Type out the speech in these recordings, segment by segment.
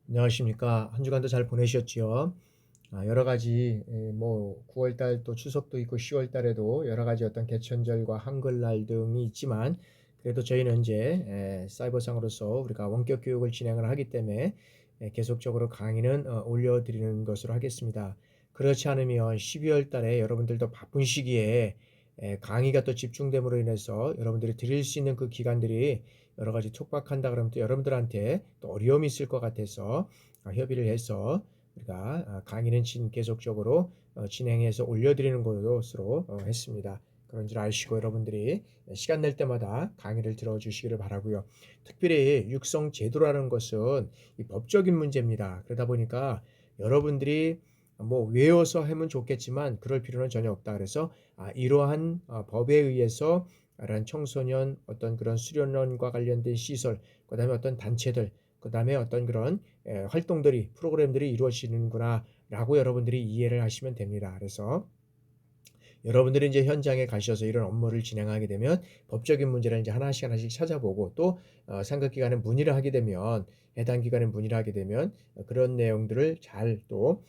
안녕하십니까. 한 주간도 잘 보내셨지요? 여러 가지, 9월 달 또 추석도 있고 10월 달에도 여러 가지 어떤 개천절과 한글날 등이 있지만, 그래도 저희는 이제 사이버상으로서 우리가 원격 교육을 진행을 하기 때문에 계속적으로 강의는 올려드리는 것으로 하겠습니다. 그렇지 않으면 12월 달에 여러분들도 바쁜 시기에 강의가 또 집중됨으로 인해서 여러분들이 드릴 수 있는 그 기간들이 여러 가지 촉박한다 그러면 또 여러분들한테 또 어려움이 있을 것 같아서 협의를 해서 우리가 강의는 계속적으로 진행해서 올려드리는 것으로 했습니다. 그런 줄 아시고 여러분들이 시간 낼 때마다 강의를 들어주시기를 바라고요. 특별히 육성 제도라는 것은 이 법적인 문제입니다. 그러다 보니까 여러분들이 뭐 외워서 하면 좋겠지만 그럴 필요는 전혀 없다. 그래서 이러한 법에 의해서 이러한 청소년 어떤 그런 수련원과 관련된 시설, 그다음에 어떤 단체들, 그다음에 어떤 그런 활동들이 프로그램들이 이루어지는구나라고 여러분들이 이해를 하시면 됩니다. 그래서 여러분들이 이제 현장에 가셔서 이런 업무를 진행하게 되면 법적인 문제를 이제 하나씩 하나씩 찾아보고 또 상급 기관에 문의를 하게 되면 해당 기관에 문의를 하게 되면 그런 내용들을 잘 또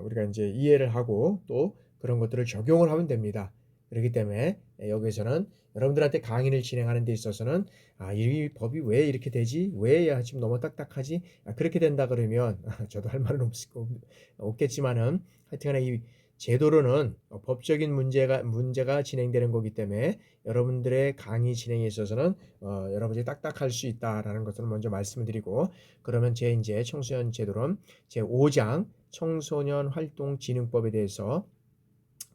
우리가 이제 이해를 하고 또 그런 것들을 적용을 하면 됩니다. 그렇기 때문에 여기서는 여러분들한테 강의를 진행하는 데 있어서는 이 법이 왜 이렇게 되지? 왜 지금 너무 딱딱하지? 그렇게 된다 그러면 저도 할 말은 없겠지만은 하여튼간에 이 제도로는 법적인 문제가 진행되는 거기 때문에 여러분들의 강의 진행에 있어서는 여러분들이 딱딱할 수 있다라는 것을 먼저 말씀을 드리고, 그러면 제 이제 청소년 제도론 제 5장 청소년 활동 진흥법에 대해서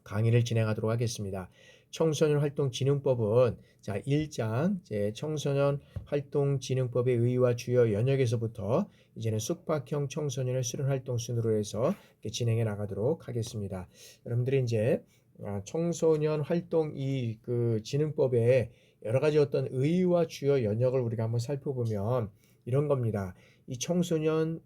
강의를 진행하도록 하겠습니다. 청소년 활동 진흥법은 자 1장 청소년 활동 진흥법의 의의와 주요 연역에서부터 이제는 숙박형 청소년의 수련 활동 순으로 해서 진행해 나가도록 하겠습니다. 여러분들이 이제 청소년 활동 이 그 진흥법의 여러 가지 어떤 의의와 주요 연역을 우리가 한번 살펴보면 이런 겁니다. 이 청소년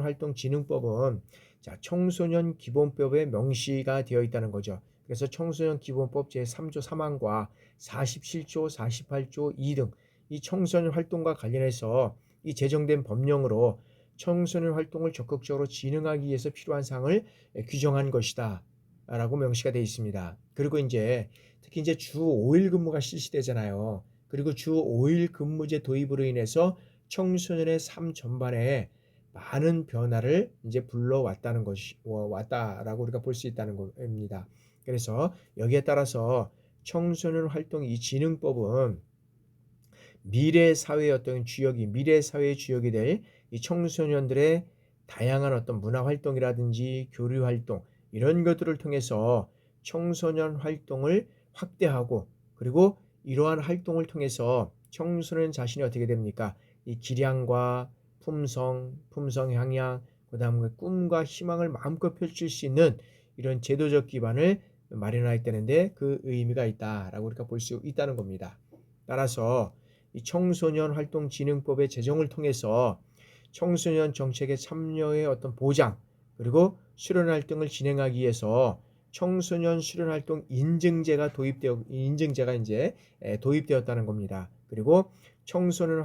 활동 진흥법은 자, 청소년 기본법에 명시가 되어 있다는 거죠. 그래서 청소년 기본법 제3조 3항과 47조, 48조 2등 이 청소년 활동과 관련해서 이 제정된 법령으로 청소년 활동을 적극적으로 진흥하기 위해서 필요한 사항을 규정한 것이다. 라고 명시가 되어 있습니다. 그리고 이제 특히 이제 주 5일 근무가 실시되잖아요. 그리고 주 5일 근무제 도입으로 인해서 청소년의 삶 전반에 많은 변화를 이제 불러왔다는 것이 왔다라고 우리가 볼 수 있다는 겁니다. 그래서 여기에 따라서 청소년 활동 이 진흥법은 미래 사회의 어떤 주역이 미래 사회의 주역이 될 이 청소년들의 다양한 어떤 문화 활동이라든지 교류 활동 이런 것들을 통해서 청소년 활동을 확대하고, 그리고 이러한 활동을 통해서 청소년 자신이 어떻게 됩니까? 이 기량과 품성 향양, 그다음에 꿈과 희망을 마음껏 펼칠 수 있는 이런 제도적 기반을 마련하겠다는데 그 의미가 있다라고 우리가 볼 수 있다는 겁니다. 따라서 이 청소년 활동 진흥법의 제정을 통해서 청소년 정책의 참여의 어떤 보장, 그리고 수련 활동을 진행하기 위해서 청소년 수련 활동 인증제가 이제 도입되었다는 겁니다. 그리고 청소년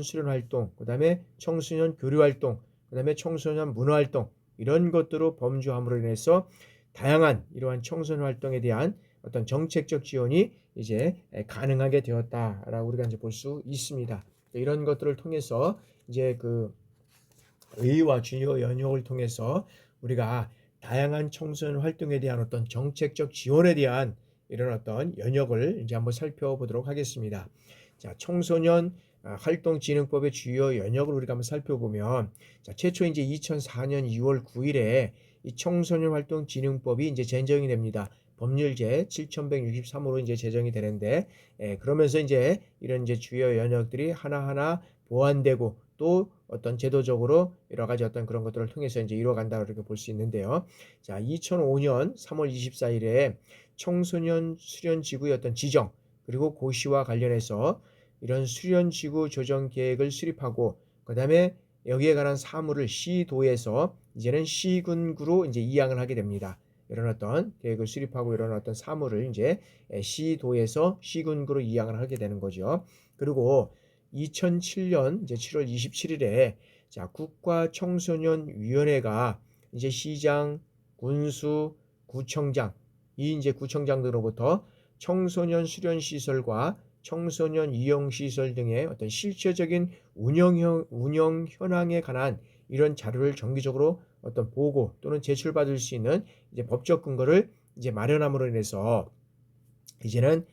수련 활동, 그다음에 청소년 교류 활동, 그다음에 청소년 문화 활동 이런 것들로 범주함으로 인해서 다양한 이러한 청소년 활동에 대한 어떤 정책적 지원이 이제 가능하게 되었다라고 우리가 이제 볼 수 있습니다. 이런 것들을 통해서 이제 그 의의와 주요 연역을 통해서 우리가 다양한 청소년 활동에 대한 어떤 정책적 지원에 대한 이런 어떤 연역을 이제 한번 살펴보도록 하겠습니다. 자, 청소년 활동진흥법의 주요 연역을 우리가 한번 살펴보면, 자, 최초 이제 2004년 2월 9일에 이 청소년 활동진흥법이 이제 제정이 됩니다. 법률제 7163호로 이제 제정이 되는데, 그러면서 이제 이런 이제 주요 연역들이 하나하나 보완되고 또 어떤 제도적으로 여러 가지 어떤 그런 것들을 통해서 이제 이루어간다고 이렇게 볼 수 있는데요. 자, 2005년 3월 24일에 청소년 수련지구의 어떤 지정, 그리고 고시와 관련해서 이런 수련지구 조정 계획을 수립하고, 그 다음에 여기에 관한 사무를 시도에서 이제는 시군구로 이제 이양을 하게 됩니다. 이런 어떤 계획을 수립하고 이런 어떤 사무를 이제 시도에서 시군구로 이양을 하게 되는 거죠. 그리고 2007년 이제 7월 27일에 자, 국가청소년위원회가 이제 시장, 군수, 구청장 이 이제 구청장들로부터 청소년 수련 시설과 청소년 이용 시설 등의 어떤 실질적인 운영 현황에 관한 이런 자료를 정기적으로 어떤 보고 또는 제출받을 수 있는 이제 법적 근거를 이제 마련함으로 인해서 이제는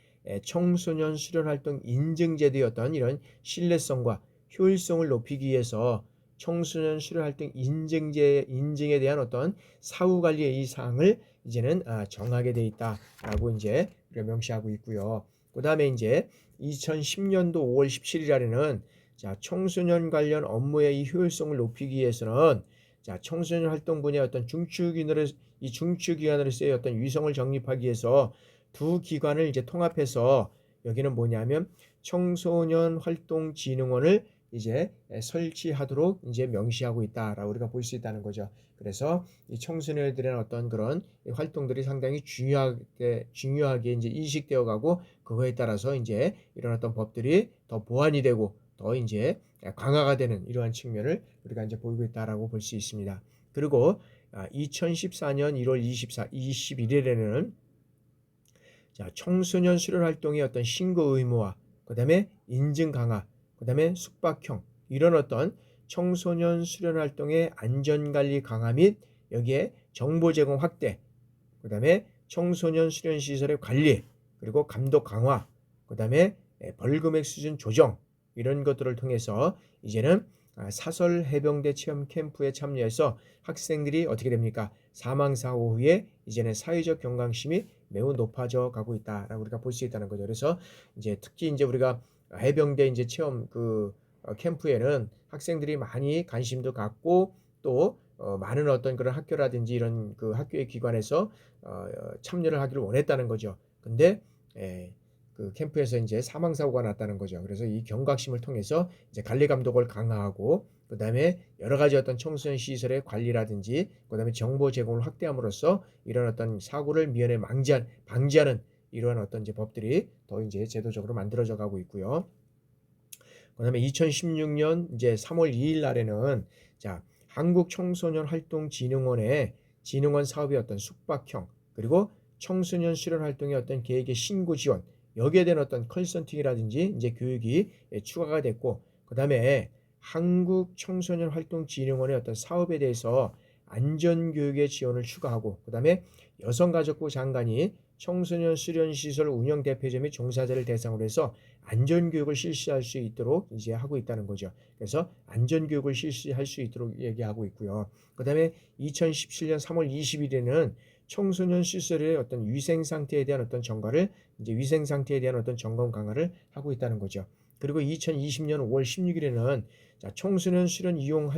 청소년 수련 활동 인증제도였던 이런 신뢰성과 효율성을 높이기 위해서 청소년 수련 활동 인증에 대한 어떤 사후 관리의 이 사항을 이제는 정하게 돼 있다라고 이제 명시하고 있고요. 그다음에 이제 2010년도 5월 17일 날에는 자, 청소년 관련 업무의 이 효율성을 높이기 위해서는 자, 청소년 활동 분야의 어떤 중추기관으로서의 어떤 위성을 정립하기 위해서 두 기관을 이제 통합해서 여기는 뭐냐면 청소년 활동진흥원을 이제 설치하도록 이제 명시하고 있다라고 우리가 볼 수 있다는 거죠. 그래서 이 청소년들의 어떤 그런 활동들이 상당히 중요하게 이제 인식되어 가고 그거에 따라서 이제 이런 어떤 법들이 더 보완이 되고 더 이제 강화가 되는 이러한 측면을 우리가 이제 보이고 있다라고 볼 수 있습니다. 그리고 2014년 1월 21일에는 자, 청소년 수련 활동의 어떤 신고 의무화, 그다음에 인증 강화, 그다음에 숙박형 이런 어떤 청소년 수련 활동의 안전 관리 강화 및 여기에 정보 제공 확대, 그다음에 청소년 수련 시설의 관리, 그리고 감독 강화, 그다음에 벌금액 수준 조정 이런 것들을 통해서 이제는 사설 해병대 체험 캠프에 참여해서 학생들이 어떻게 됩니까? 사망 사고 후에 이제는 사회적 경각심이 매우 높아져 가고 있다라고 우리가 볼 수 있다는 거죠. 그래서 이제 특히 이제 우리가 해병대 이제 체험 그 캠프에는 학생들이 많이 관심도 갖고 또 많은 어떤 그런 학교라든지 이런 그 학교의 기관에서 참여를 하기를 원했다는 거죠. 근데 그 캠프에서 이제 사망 사고가 났다는 거죠. 그래서 이 경각심을 통해서 이제 관리 감독을 강화하고 그다음에 여러 가지 어떤 청소년 시설의 관리라든지 그다음에 정보 제공을 확대함으로써 이런 어떤 사고를 미연에 방지하는 이러한 어떤 이제 법들이 더 이제 제도적으로 만들어져 가고 있고요. 그다음에 2016년 이제 3월 2일 날에는 자, 한국청소년활동진흥원의 진흥원 사업의 어떤 숙박형 그리고 청소년 수련 활동의 어떤 계획의 신고 지원 여기에 대한 어떤 컨설팅이라든지 이제 교육이 추가가 됐고 그다음에 한국청소년활동진흥원의 어떤 사업에 대해서 안전교육의 지원을 추가하고 그다음에 여성가족부 장관이 청소년 수련시설 운영 대표점 및 종사자를 대상으로 해서 안전교육을 실시할 수 있도록 이제 하고 있다는 거죠. 그래서 안전교육을 실시할 수 있도록 얘기하고 있고요. 그 다음에 2017년 3월 20일에는 청소년 시설의 어떤 위생 상태에 대한 어떤 위생 상태에 대한 어떤 점검 강화를 하고 있다는 거죠. 그리고 2020년 5월 16일에는 청소년 수련 이용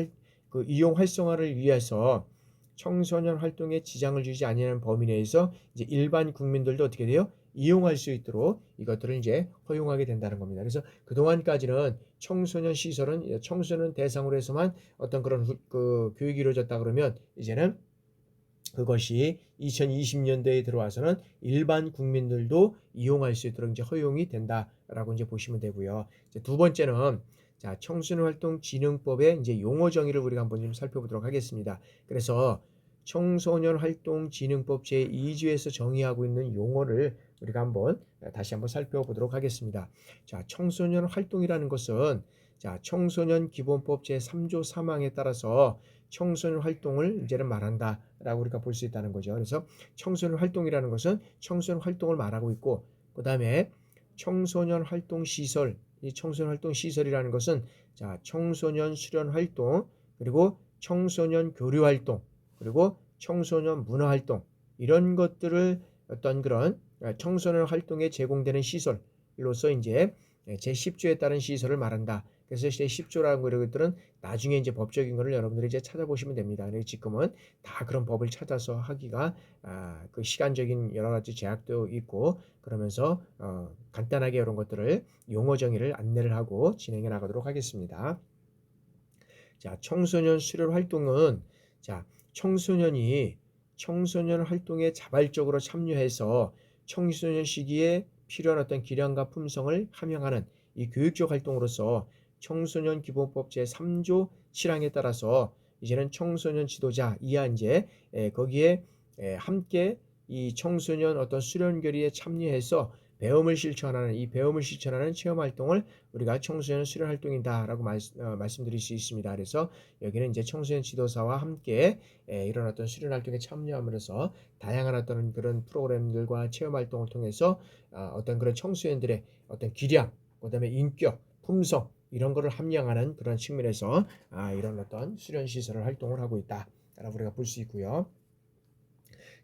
활성화를 위해서 청소년 활동에 지장을 주지 아니하는 범위 내에서 이제 일반 국민들도 어떻게 돼요? 이용할 수 있도록 이것들을 이제 허용하게 된다는 겁니다. 그래서 그동안까지는 청소년 시설은 청소년 대상으로 해서만 어떤 그런 그 교육이 이루어졌다 그러면 이제는 그것이 2020년대에 들어와서는 일반 국민들도 이용할 수 있도록 이제 허용이 된다라고 이제 보시면 되고요. 이제 두 번째는 자, 청소년활동진흥법의 이제 용어 정의를 우리가 한번 좀 살펴보도록 하겠습니다. 그래서 청소년활동진흥법 제2조에서 정의하고 있는 용어를 우리가 다시 한번 살펴보도록 하겠습니다. 자, 청소년 활동이라는 것은 자, 청소년 기본법 제3조 3항에 따라서 청소년 활동을 이제는 말한다라고 우리가 볼 수 있다는 거죠. 그래서 청소년 활동이라는 것은 청소년 활동을 말하고 있고 그다음에 청소년 활동 시설, 이 청소년 활동 시설이라는 것은 자, 청소년 수련 활동, 그리고 청소년 교류 활동, 그리고 청소년 문화 활동 이런 것들을 어떤 그런 청소년 활동에 제공되는 시설로서 이제 제10조에 따른 시설을 말한다. 그래서 제10조라는 것들은 나중에 이제 법적인 거를 여러분들이 이제 찾아보시면 됩니다. 지금은 다 그런 법을 찾아서 하기가 그 시간적인 여러 가지 제약도 있고 그러면서 간단하게 이런 것들을 용어 정의를 안내를 하고 진행해 나가도록 하겠습니다. 자, 청소년 수련 활동은 자, 청소년 활동에 자발적으로 참여해서 청소년 시기에 필요한 어떤 기량과 품성을 함양하는 이 교육적 활동으로서 청소년 기본법 제3조 7항에 따라서 이제는 청소년 지도자 이하 이제 거기에 함께 이 청소년 어떤 수련 결의에 참여해서 배움을 실천하는 이 배움을 실천하는 체험 활동을 우리가 청소년 수련 활동이다라고 말씀드릴 수 있습니다. 그래서 여기는 이제 청소년 지도사와 함께 이런 어떤 수련 활동에 참여함으로써 다양한 어떤 그런 프로그램들과 체험 활동을 통해서 어떤 그런 청소년들의 어떤 기량, 그다음에 인격, 품성 이런 거를 함양하는 그런 측면에서 이런 어떤 수련 시설을 활동을 하고 있다라고 우리가 볼 수 있고요.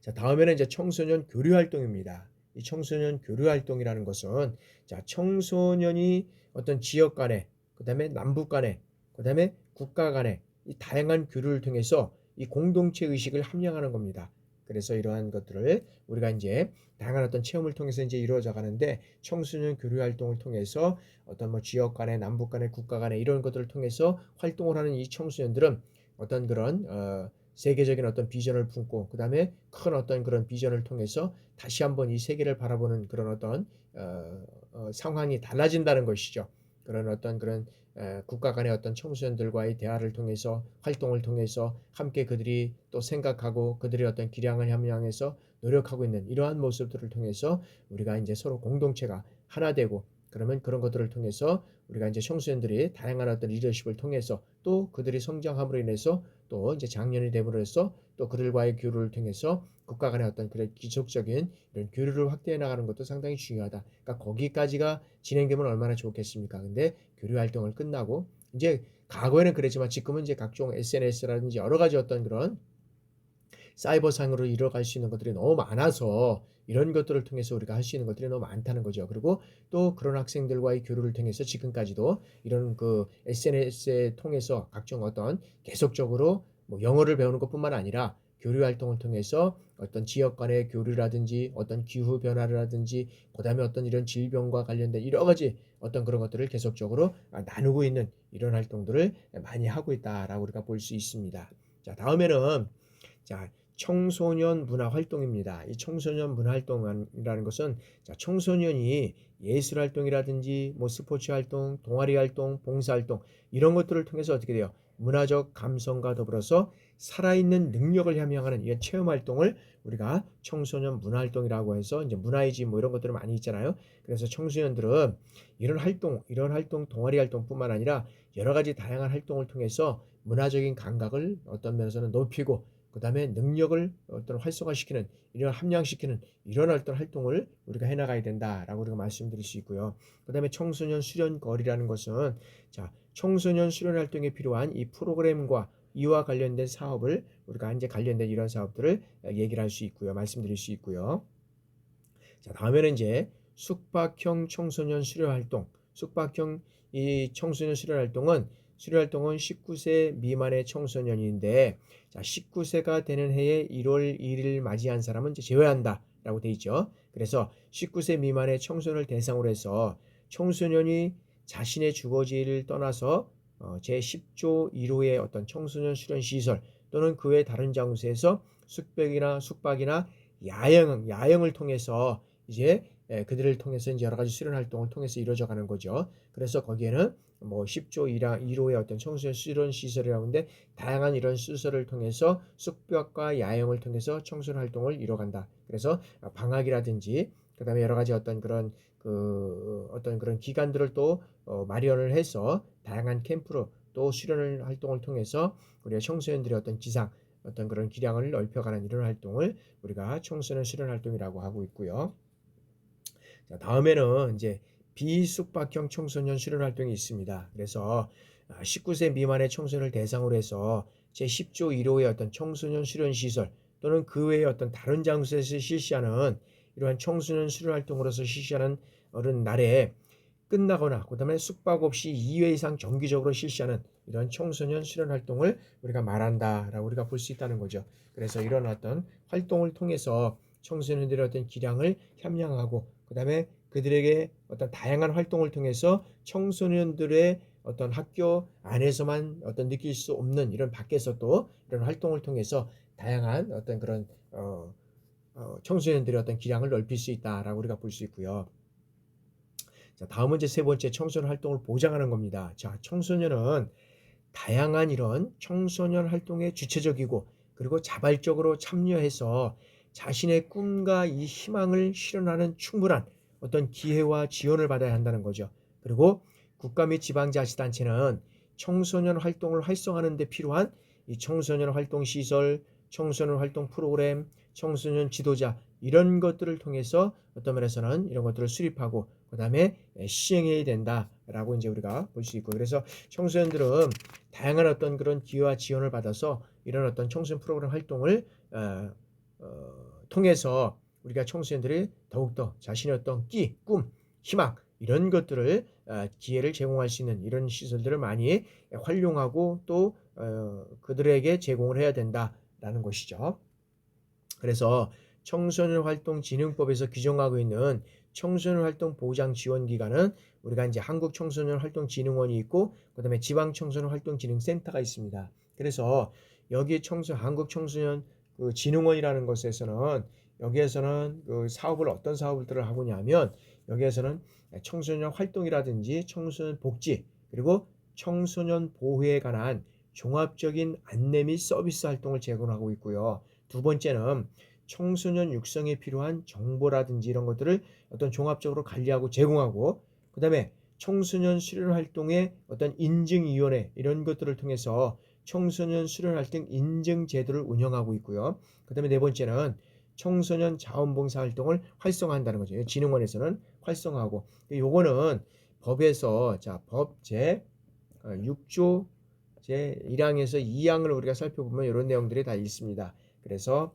자, 다음에는 이제 청소년 교류 활동입니다. 이 청소년 교류 활동이라는 것은 자, 청소년이 어떤 지역 간에, 그다음에 남북 간에, 그다음에 국가 간에 이 다양한 교류를 통해서 이 공동체 의식을 함양하는 겁니다. 그래서 이러한 것들을 우리가 이제 다양한 어떤 체험을 통해서 이제 이루어져 가는데 청소년 교류 활동을 통해서 어떤 뭐 지역 간에, 남북 간에, 국가 간에 이런 것들을 통해서 활동을 하는 이 청소년들은 어떤 그런 세계적인 어떤 비전을 품고 그다음에 큰 어떤 그런 비전을 통해서 다시 한번 이 세계를 바라보는 그런 어떤 상황이 달라진다는 것이죠. 그런 어떤 그런 국가 간의 어떤 청소년들과의 대화를 통해서 활동을 통해서 함께 그들이 또 생각하고 그들의 어떤 기량을 함양해서 노력하고 있는 이러한 모습들을 통해서 우리가 이제 서로 공동체가 하나 되고 그러면 그런 것들을 통해서 우리가 이제 청소년들이 다양한 어떤 리더십을 통해서 또 그들이 성장함으로 인해서 또 이제 장년이 됨으로써 또 그들과의 교류를 통해서 국가 간의 어떤 그런 기속적인 이런 교류를 확대해 나가는 것도 상당히 중요하다. 그러니까 거기까지가 진행되면 얼마나 좋겠습니까? 근데 교류 활동을 끝나고 이제 과거에는 그랬지만 지금은 이제 각종 SNS라든지 여러 가지 어떤 그런 사이버상으로 이뤄갈 수 있는 것들이 너무 많아서 이런 것들을 통해서 우리가 할 수 있는 것들이 너무 많다는 거죠. 그리고 또 그런 학생들과의 교류를 통해서 지금까지도 이런 그 SNS에 통해서 각종 어떤 계속적으로 뭐 영어를 배우는 것뿐만 아니라 교류 활동을 통해서 어떤 지역 간의 교류라든지 어떤 기후 변화라든지 그다음에 어떤 이런 질병과 관련된 여러 가지 어떤 그런 것들을 계속적으로 나누고 있는 이런 활동들을 많이 하고 있다라고 우리가 볼 수 있습니다. 자, 다음에는 자, 청소년 문화 활동입니다. 이 청소년 문화 활동이라는 것은 자, 청소년이 예술 활동이라든지 뭐 스포츠 활동, 동아리 활동, 봉사 활동 이런 것들을 통해서 어떻게 돼요? 문화적 감성과 더불어서 살아있는 능력을 함양하는 이런 체험 활동을 우리가 청소년 문화 활동이라고 해서 이제 문화이지 뭐 이런 것들을 많이 있잖아요. 그래서 청소년들은 이런 활동, 동아리 활동뿐만 아니라 여러 가지 다양한 활동을 통해서 문화적인 감각을 어떤 면에서는 높이고 그다음에 능력을 어떤 활성화시키는 이런 함양시키는 이런 어떤 활동을 우리가 해나가야 된다라고 우리가 말씀드릴 수 있고요. 그다음에 청소년 수련거리라는 것은 자 청소년 수련 활동에 필요한 이 프로그램과 이와 관련된 사업을 우리가 이제 관련된 이런 사업들을 얘기를 할 수 있고요. 말씀드릴 수 있고요. 자, 다음에는 이제 숙박형 청소년 수련 활동. 숙박형 이 청소년 수련 활동은 19세 미만의 청소년인데 자, 19세가 되는 해에 1월 1일 맞이한 사람은 이제 제외한다라고 돼 있죠. 그래서 19세 미만의 청소년을 대상으로 해서 청소년이 자신의 주거지를 떠나서 제10조 1호의 어떤 청소년 수련 시설 또는 그 외 다른 장소에서 숙박이나 야영을 통해서 이제 그들을 통해서 이제 여러 가지 수련 활동을 통해서 이루어져 가는 거죠. 그래서 거기에는 뭐 10조 1호의 어떤 청소년 수련 시설이라고 하는데 다양한 이런 시설을 통해서 숙박과 야영을 통해서 청소년 활동을 이뤄간다. 그래서 방학이라든지 그다음에 여러 가지 어떤 그런 어떤 그런 기간들을 또 마련을 해서 다양한 캠프로 또 수련 활동을 통해서 우리가 청소년들의 어떤 기상 어떤 그런 기량을 넓혀가는 이런 활동을 우리가 청소년 수련 활동이라고 하고 있고요. 자, 다음에는 이제 비숙박형 청소년 수련 활동이 있습니다. 그래서 19세 미만의 청소년을 대상으로 해서 제10조 1호의 어떤 청소년 수련 시설 또는 그 외의 어떤 다른 장소에서 실시하는 이러한 청소년 수련 활동으로서 실시하는 어른 날에 끝나거나 그다음에 숙박 없이 2회 이상 정기적으로 실시하는 이런 청소년 수련 활동을 우리가 말한다라고 우리가 볼 수 있다는 거죠. 그래서 이런 어떤 활동을 통해서 청소년들의 어떤 기량을 함양하고 그다음에 그들에게 어떤 다양한 활동을 통해서 청소년들의 어떤 학교 안에서만 어떤 느낄 수 없는 이런 밖에서 또 이런 활동을 통해서 다양한 어떤 그런 청소년들의 어떤 기량을 넓힐 수 있다라고 우리가 볼 수 있고요. 자, 다음은 이제 세 번째 청소년 활동을 보장하는 겁니다. 자, 청소년은 다양한 이런 청소년 활동에 주체적이고 그리고 자발적으로 참여해서 자신의 꿈과 이 희망을 실현하는 충분한 어떤 기회와 지원을 받아야 한다는 거죠. 그리고 국가 및 지방자치단체는 청소년 활동을 활성화하는 데 필요한 이 청소년 활동 시설, 청소년 활동 프로그램, 청소년 지도자 이런 것들을 통해서 어떤 면에서는 이런 것들을 수립하고 그다음에 시행해야 된다라고 이제 우리가 볼 수 있고 그래서 청소년들은 다양한 어떤 그런 기회와 지원을 받아서 이런 어떤 청소년 프로그램 활동을 통해서 우리가 청소년들이 더욱더 자신의 어떤 끼, 꿈, 희망 이런 것들을 기회를 제공할 수 있는 이런 시설들을 많이 활용하고 또 그들에게 제공을 해야 된다라는 것이죠. 그래서 청소년 활동 진흥법에서 규정하고 있는 청소년 활동 보장 지원 기관은 우리가 이제 한국 청소년 활동 진흥원이 있고 그다음에 지방 청소년 활동 진흥센터가 있습니다. 그래서 여기 한국 청소년 그 진흥원이라는 곳에서는 여기에서는 그 사업을 어떤 사업들을 하고 있냐면 여기에서는 청소년 활동이라든지 청소년 복지 그리고 청소년 보호에 관한 종합적인 안내 및 서비스 활동을 제공하고 있고요. 두 번째는 청소년 육성에 필요한 정보라든지 이런 것들을 어떤 종합적으로 관리하고 제공하고 그다음에 청소년 수련 활동의 어떤 인증위원회 이런 것들을 통해서 청소년 수련 활동 인증 제도를 운영하고 있고요. 그다음에 네 번째는 청소년 자원봉사 활동을 활성화한다는 거죠. 진흥원에서는 활성화하고 요거는 법에서 법 제 6조 제 1항에서 2항을 우리가 살펴보면 이런 내용들이 다 있습니다. 그래서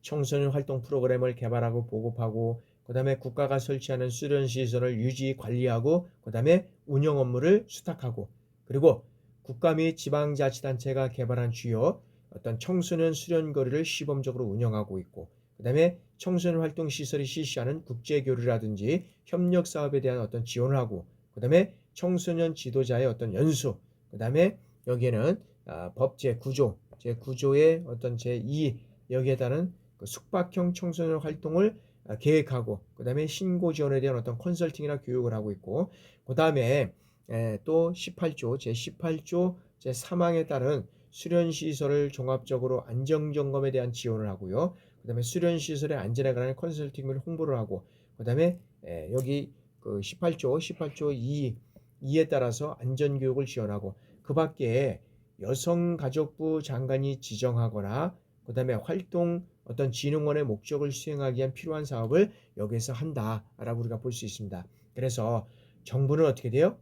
청소년 활동 프로그램을 개발하고 보급하고 그다음에 국가가 설치하는 수련 시설을 유지 관리하고 그다음에 운영 업무를 수탁하고 그리고 국가 및 지방자치단체가 개발한 주요 어떤 청소년 수련거리를 시범적으로 운영하고 있고 그다음에 청소년 활동 시설이 실시하는 국제 교류라든지 협력 사업에 대한 어떤 지원을 하고 그다음에 청소년 지도자의 어떤 연수 그다음에 여기에는 법 제9조 제9조의 어떤 제2 여기에 따른 그 숙박형 청소년 활동을 계획하고 그다음에 신고 지원에 대한 어떤 컨설팅이나 교육을 하고 있고 그다음에 또 18조 제18조 제3항에 따른 수련 시설을 종합적으로 안정 점검에 대한 지원을 하고요. 그다음에 수련 시설의 안전에 관한 컨설팅을 홍보를 하고 그다음에 여기 그 18조 2에 따라서 안전 교육을 지원하고 그밖에 여성가족부 장관이 지정하거나 그다음에 활동 어떤 진흥원의 목적을 수행하기 위한 필요한 사업을 여기에서 한다라고 우리가 볼 수 있습니다. 그래서 정부는 어떻게 돼요?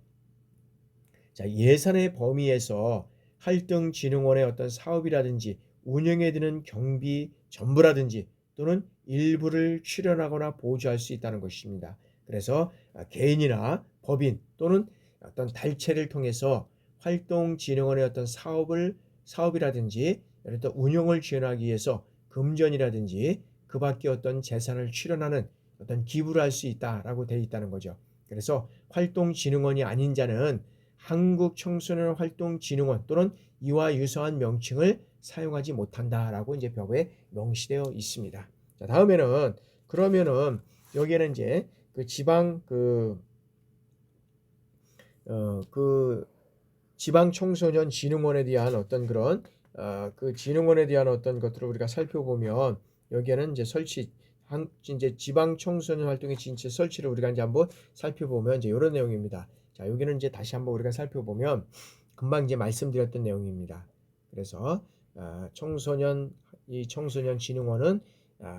자, 예산의 범위에서 활동진흥원의 어떤 사업이라든지 운영에 드는 경비 전부라든지 또는 일부를 출연하거나 보조할 수 있다는 것입니다. 그래서 개인이나 법인 또는 어떤 단체를 통해서 활동진흥원의 어떤 사업이라든지 예를 들어 운영을 지원하기 위해서 금전이라든지 그 밖에 어떤 재산을 출연하는 어떤 기부를 할 수 있다라고 되어 있다는 거죠. 그래서 활동진흥원이 아닌 자는 한국청소년활동진흥원 또는 이와 유사한 명칭을 사용하지 못한다라고 이제 법에 명시되어 있습니다. 자, 다음에는 그러면은 여기에는 이제 그 지방 청소년 진흥원에 대한 어떤 그런 그 진흥원에 대한 어떤 것들을 우리가 살펴보면 여기에는 이제 이제 지방 청소년 활동의 진짜 설치를 우리가 이제 한번 살펴보면 이제 이런 내용입니다. 자, 여기는 이제 다시 한번 우리가 살펴보면 금방 이제 말씀드렸던 내용입니다. 그래서 청소년 진흥원은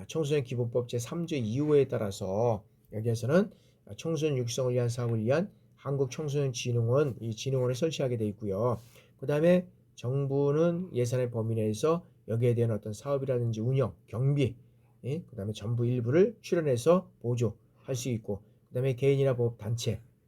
청소년 기본법 제3조 2호에 따라서 여기에서는 청소년 육성을 위한 사업을 위한 한국 청소년 진흥원 이 진흥원을 설치하게 되어 있고요. 그다음에 정부는 예산의 범위 내에서 여기에 대한 어떤 사업이라든지 운영, 경비, 그다음에 전부 일부를 출연해서 보조할 수 있고 그다음에 개인이나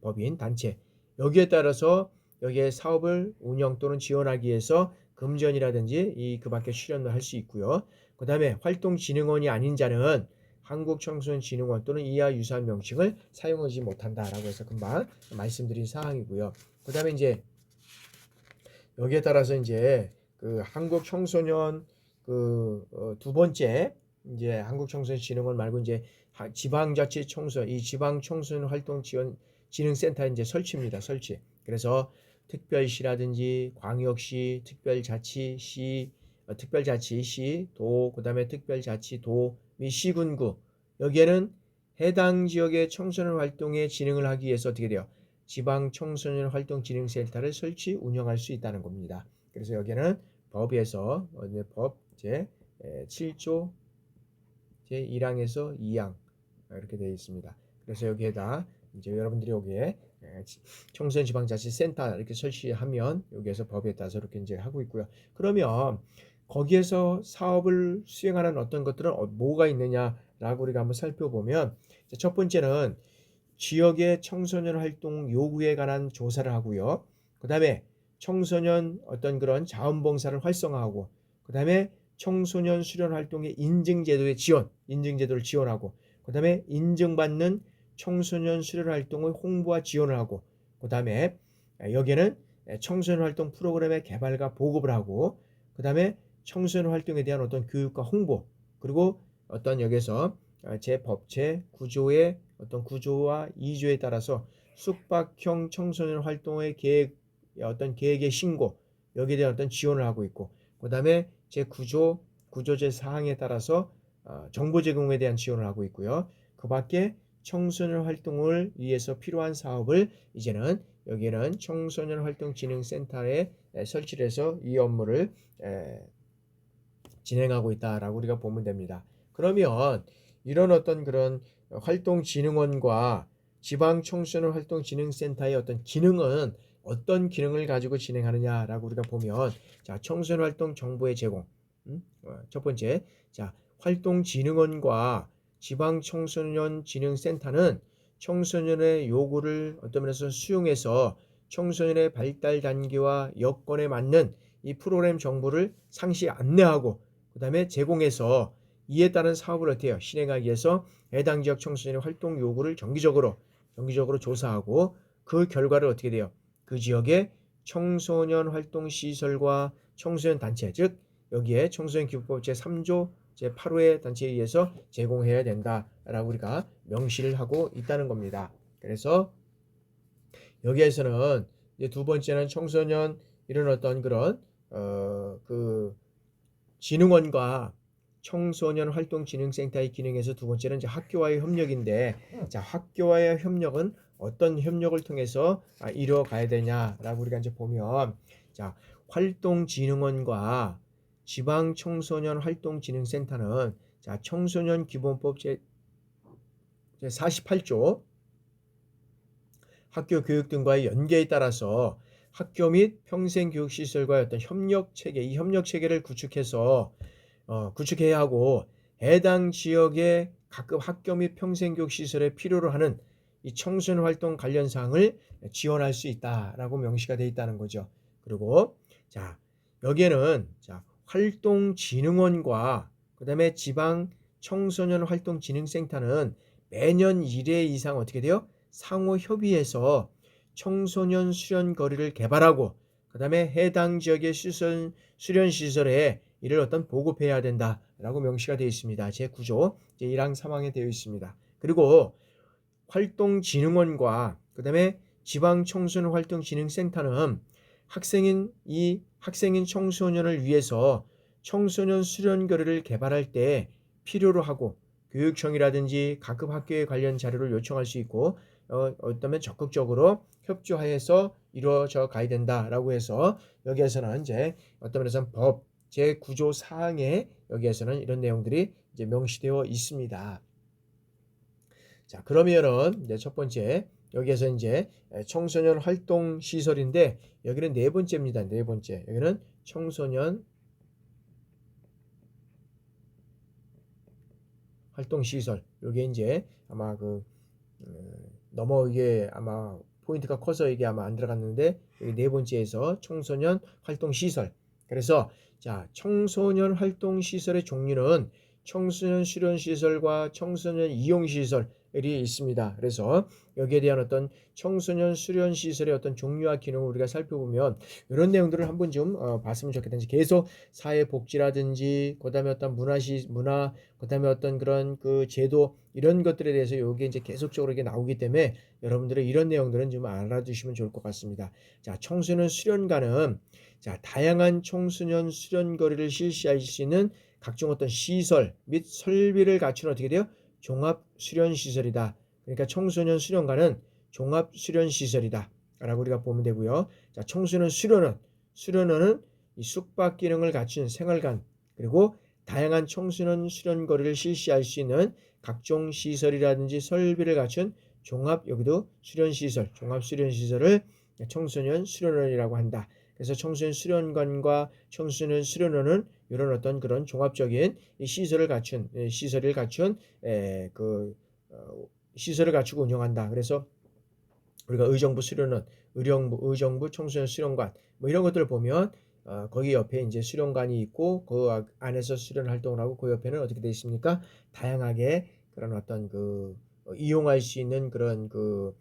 법인 단체 여기에 따라서 여기에 사업을 운영 또는 지원하기 위해서 금전이라든지 그 밖에 출연을 할 수 있고요. 그다음에 활동진흥원이 아닌 자는 한국청소년진흥원 또는 이와 유사한 명칭을 사용하지 못한다라고 해서 금방 말씀드린 사항이고요. 그다음에 이제 여기에 따라서 이제 그 한국청소년 두 번째 이제 한국청소년진흥원 말고 이제 지방자치 청소 이 지방 청소년 활동 지원 진흥센터 이제 설치입니다. 설치. 그래서 특별시라든지 광역시, 특별자치시, 특별자치시, 도, 그다음에 특별자치도 및 시군구 여기에는 해당 지역의 청소년 활동에 진흥을 하기 위해서 어떻게 돼요? 지방 청소년 활동 진흥센터를 설치 운영할 수 있다는 겁니다. 그래서 여기는 법에서 법 제 7조 제 1항에서 2항 이렇게 되어 있습니다. 그래서 여기에다 이제 여러분들이 여기에 청소년 지방자치센터 이렇게 설치하면 여기에서 법에 따라서 이렇게 이제 하고 있고요. 그러면 거기에서 사업을 수행하는 어떤 것들은 뭐가 있느냐라고 우리가 한번 살펴보면 첫 번째는 지역의 청소년 활동 요구에 관한 조사를 하고요. 그 다음에 청소년 어떤 그런 자원봉사를 활성화하고 그 다음에 청소년 수련 활동의 인증제도의 지원, 인증제도를 지원하고 그 다음에 인증받는 청소년 수련 활동의 홍보와 지원을 하고 그 다음에 여기에는 청소년 활동 프로그램의 개발과 보급을 하고 그 다음에 청소년 활동에 대한 어떤 교육과 홍보 그리고 어떤 여기서 제 구조의 어떤 구조와 이주에 따라서 숙박형 청소년 활동의 어떤 계획의 신고 여기에 대한 어떤 지원을 하고 있고 그 다음에 구조제 사항에 따라서 정보 제공에 대한 지원을 하고 있고요. 그 밖에 청소년 활동을 위해서 필요한 사업을 이제는 여기는 청소년 활동 진흥센터에 설치를 해서 이 업무를 진행하고 있다라고 우리가 보면 됩니다. 그러면 이런 어떤 그런 활동진흥원과 지방청소년활동진흥센터의 어떤 기능은 어떤 기능을 가지고 진행하느냐라고 우리가 보면 자 청소년활동 정보의 제공 첫 번째 자 활동진흥원과 지방청소년진흥센터는 청소년의 요구를 어떤 면에서 수용해서 청소년의 발달 단계와 여건에 맞는 이 프로그램 정보를 상시 안내하고 그 다음에 제공해서 이에 따른 사업을 어떻게 해요? 실행하기 위해서 해당 지역 청소년의 활동 요구를 정기적으로 조사하고 그 결과를 어떻게 돼요? 그 지역의 청소년 활동 시설과 청소년 단체 즉 여기에 청소년 기부법 제3조 제8호의 단체에 의해서 제공해야 된다라고 우리가 명시를 하고 있다는 겁니다. 그래서 여기에서는 이제 두 번째는 청소년 이런 어떤 그런 그 진흥원과 청소년 활동진흥센터의 기능에서 두 번째는 이제 학교와의 협력인데 자 학교와의 협력은 어떤 협력을 통해서 이루어가야 되냐라고 우리가 이제 보면 자 활동진흥원과 지방청소년 활동진흥센터는 자 청소년 기본법 제 48조 학교 교육 등과의 연계에 따라서 학교 및 평생교육시설과의 어떤 협력체계, 이 협력체계를 구축해야 하고 해당 지역의 각급 학교 및 평생교육시설에 필요로 하는 이 청소년 활동 관련 사항을 지원할 수 있다라고 명시가 되어 있다는 거죠. 그리고 자 여기에는 자 활동진흥원과 그 다음에 지방 청소년 활동진흥센터는 매년 1회 이상 어떻게 돼요? 상호 협의해서 청소년 수련 거리를 개발하고 그 다음에 해당 지역의 수련 시설에 이를 어떤 보급해야 된다라고 명시가 되어 있습니다. 제9조 제1항 3항에 되어 있습니다. 그리고 활동진흥원과 그 다음에 지방청소년활동진흥센터는 학생인 청소년을 위해서 청소년 수련 거리를 개발할 때 필요로 하고 교육청이라든지 각급 학교에 관련 자료를 요청할 수 있고 어쩌면 적극적으로 협조하여서 이루어져 가야 된다라고 해서 여기에서는 이제 어떤 면에서는 법 제9조 사항에 여기에서는 이런 내용들이 이제 명시되어 있습니다. 자 그러면은 이제 첫 번째 여기에서 이제 청소년 활동 시설인데 여기는 네 번째입니다. 네 번째 여기는 청소년 활동 시설 요게 이제 아마 이게 아마 포인트가 커서 이게 아마 안 들어갔는데 여기 네 번째에서 청소년 활동 시설 그래서 자 청소년 활동 시설의 종류는 청소년 수련 시설과 청소년 이용 시설 있습니다. 그래서 여기에 대한 어떤 청소년 수련 시설의 어떤 종류와 기능을 우리가 살펴보면 이런 내용들을 한번 좀 봤으면 좋겠다든지, 계속 사회복지라든지 그다음에 어떤 문화, 그다음에 어떤 그런 그 제도, 이런 것들에 대해서 여기 이제 계속적으로 이게 나오기 때문에 여러분들은 이런 내용들은 좀 알아두시면 좋을 것 같습니다. 자, 청소년 수련관은 자, 다양한 청소년 수련거리를 실시할 수 있는 각종 어떤 시설 및 설비를 갖춘 어떻게 돼요? 종합 수련 시설이다. 그러니까 청소년 수련관은 종합 수련 시설이다 라고 우리가 보면 되고요. 자, 청소년 수련원은 이 숙박 기능을 갖춘 생활관, 그리고 다양한 청소년 수련거리를 실시할 수 있는 각종 시설이라든지 설비를 갖춘 종합, 여기도 수련시설, 종합수련시설을 청소년 수련원이라고 한다. 그래서 청소년 수련관과 청소년 수련원은 이런 어떤 그런 종합적인 시설을 갖춘 그 시설을 갖추고 운영한다. 그래서 우리가 의정부 수련원, 의정부 청소년 수련관 뭐 이런 것들을 보면 거기 옆에 이제 수련관이 있고 그 안에서 수련 활동을 하고 그 옆에는 어떻게 되어 있습니까? 다양하게 그런 어떤 그 이용할 수 있는 그런 그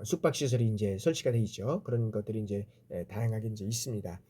숙박 시설이 이제 설치가 되어 있죠. 그런 것들이 이제 다양하게 이제 있습니다.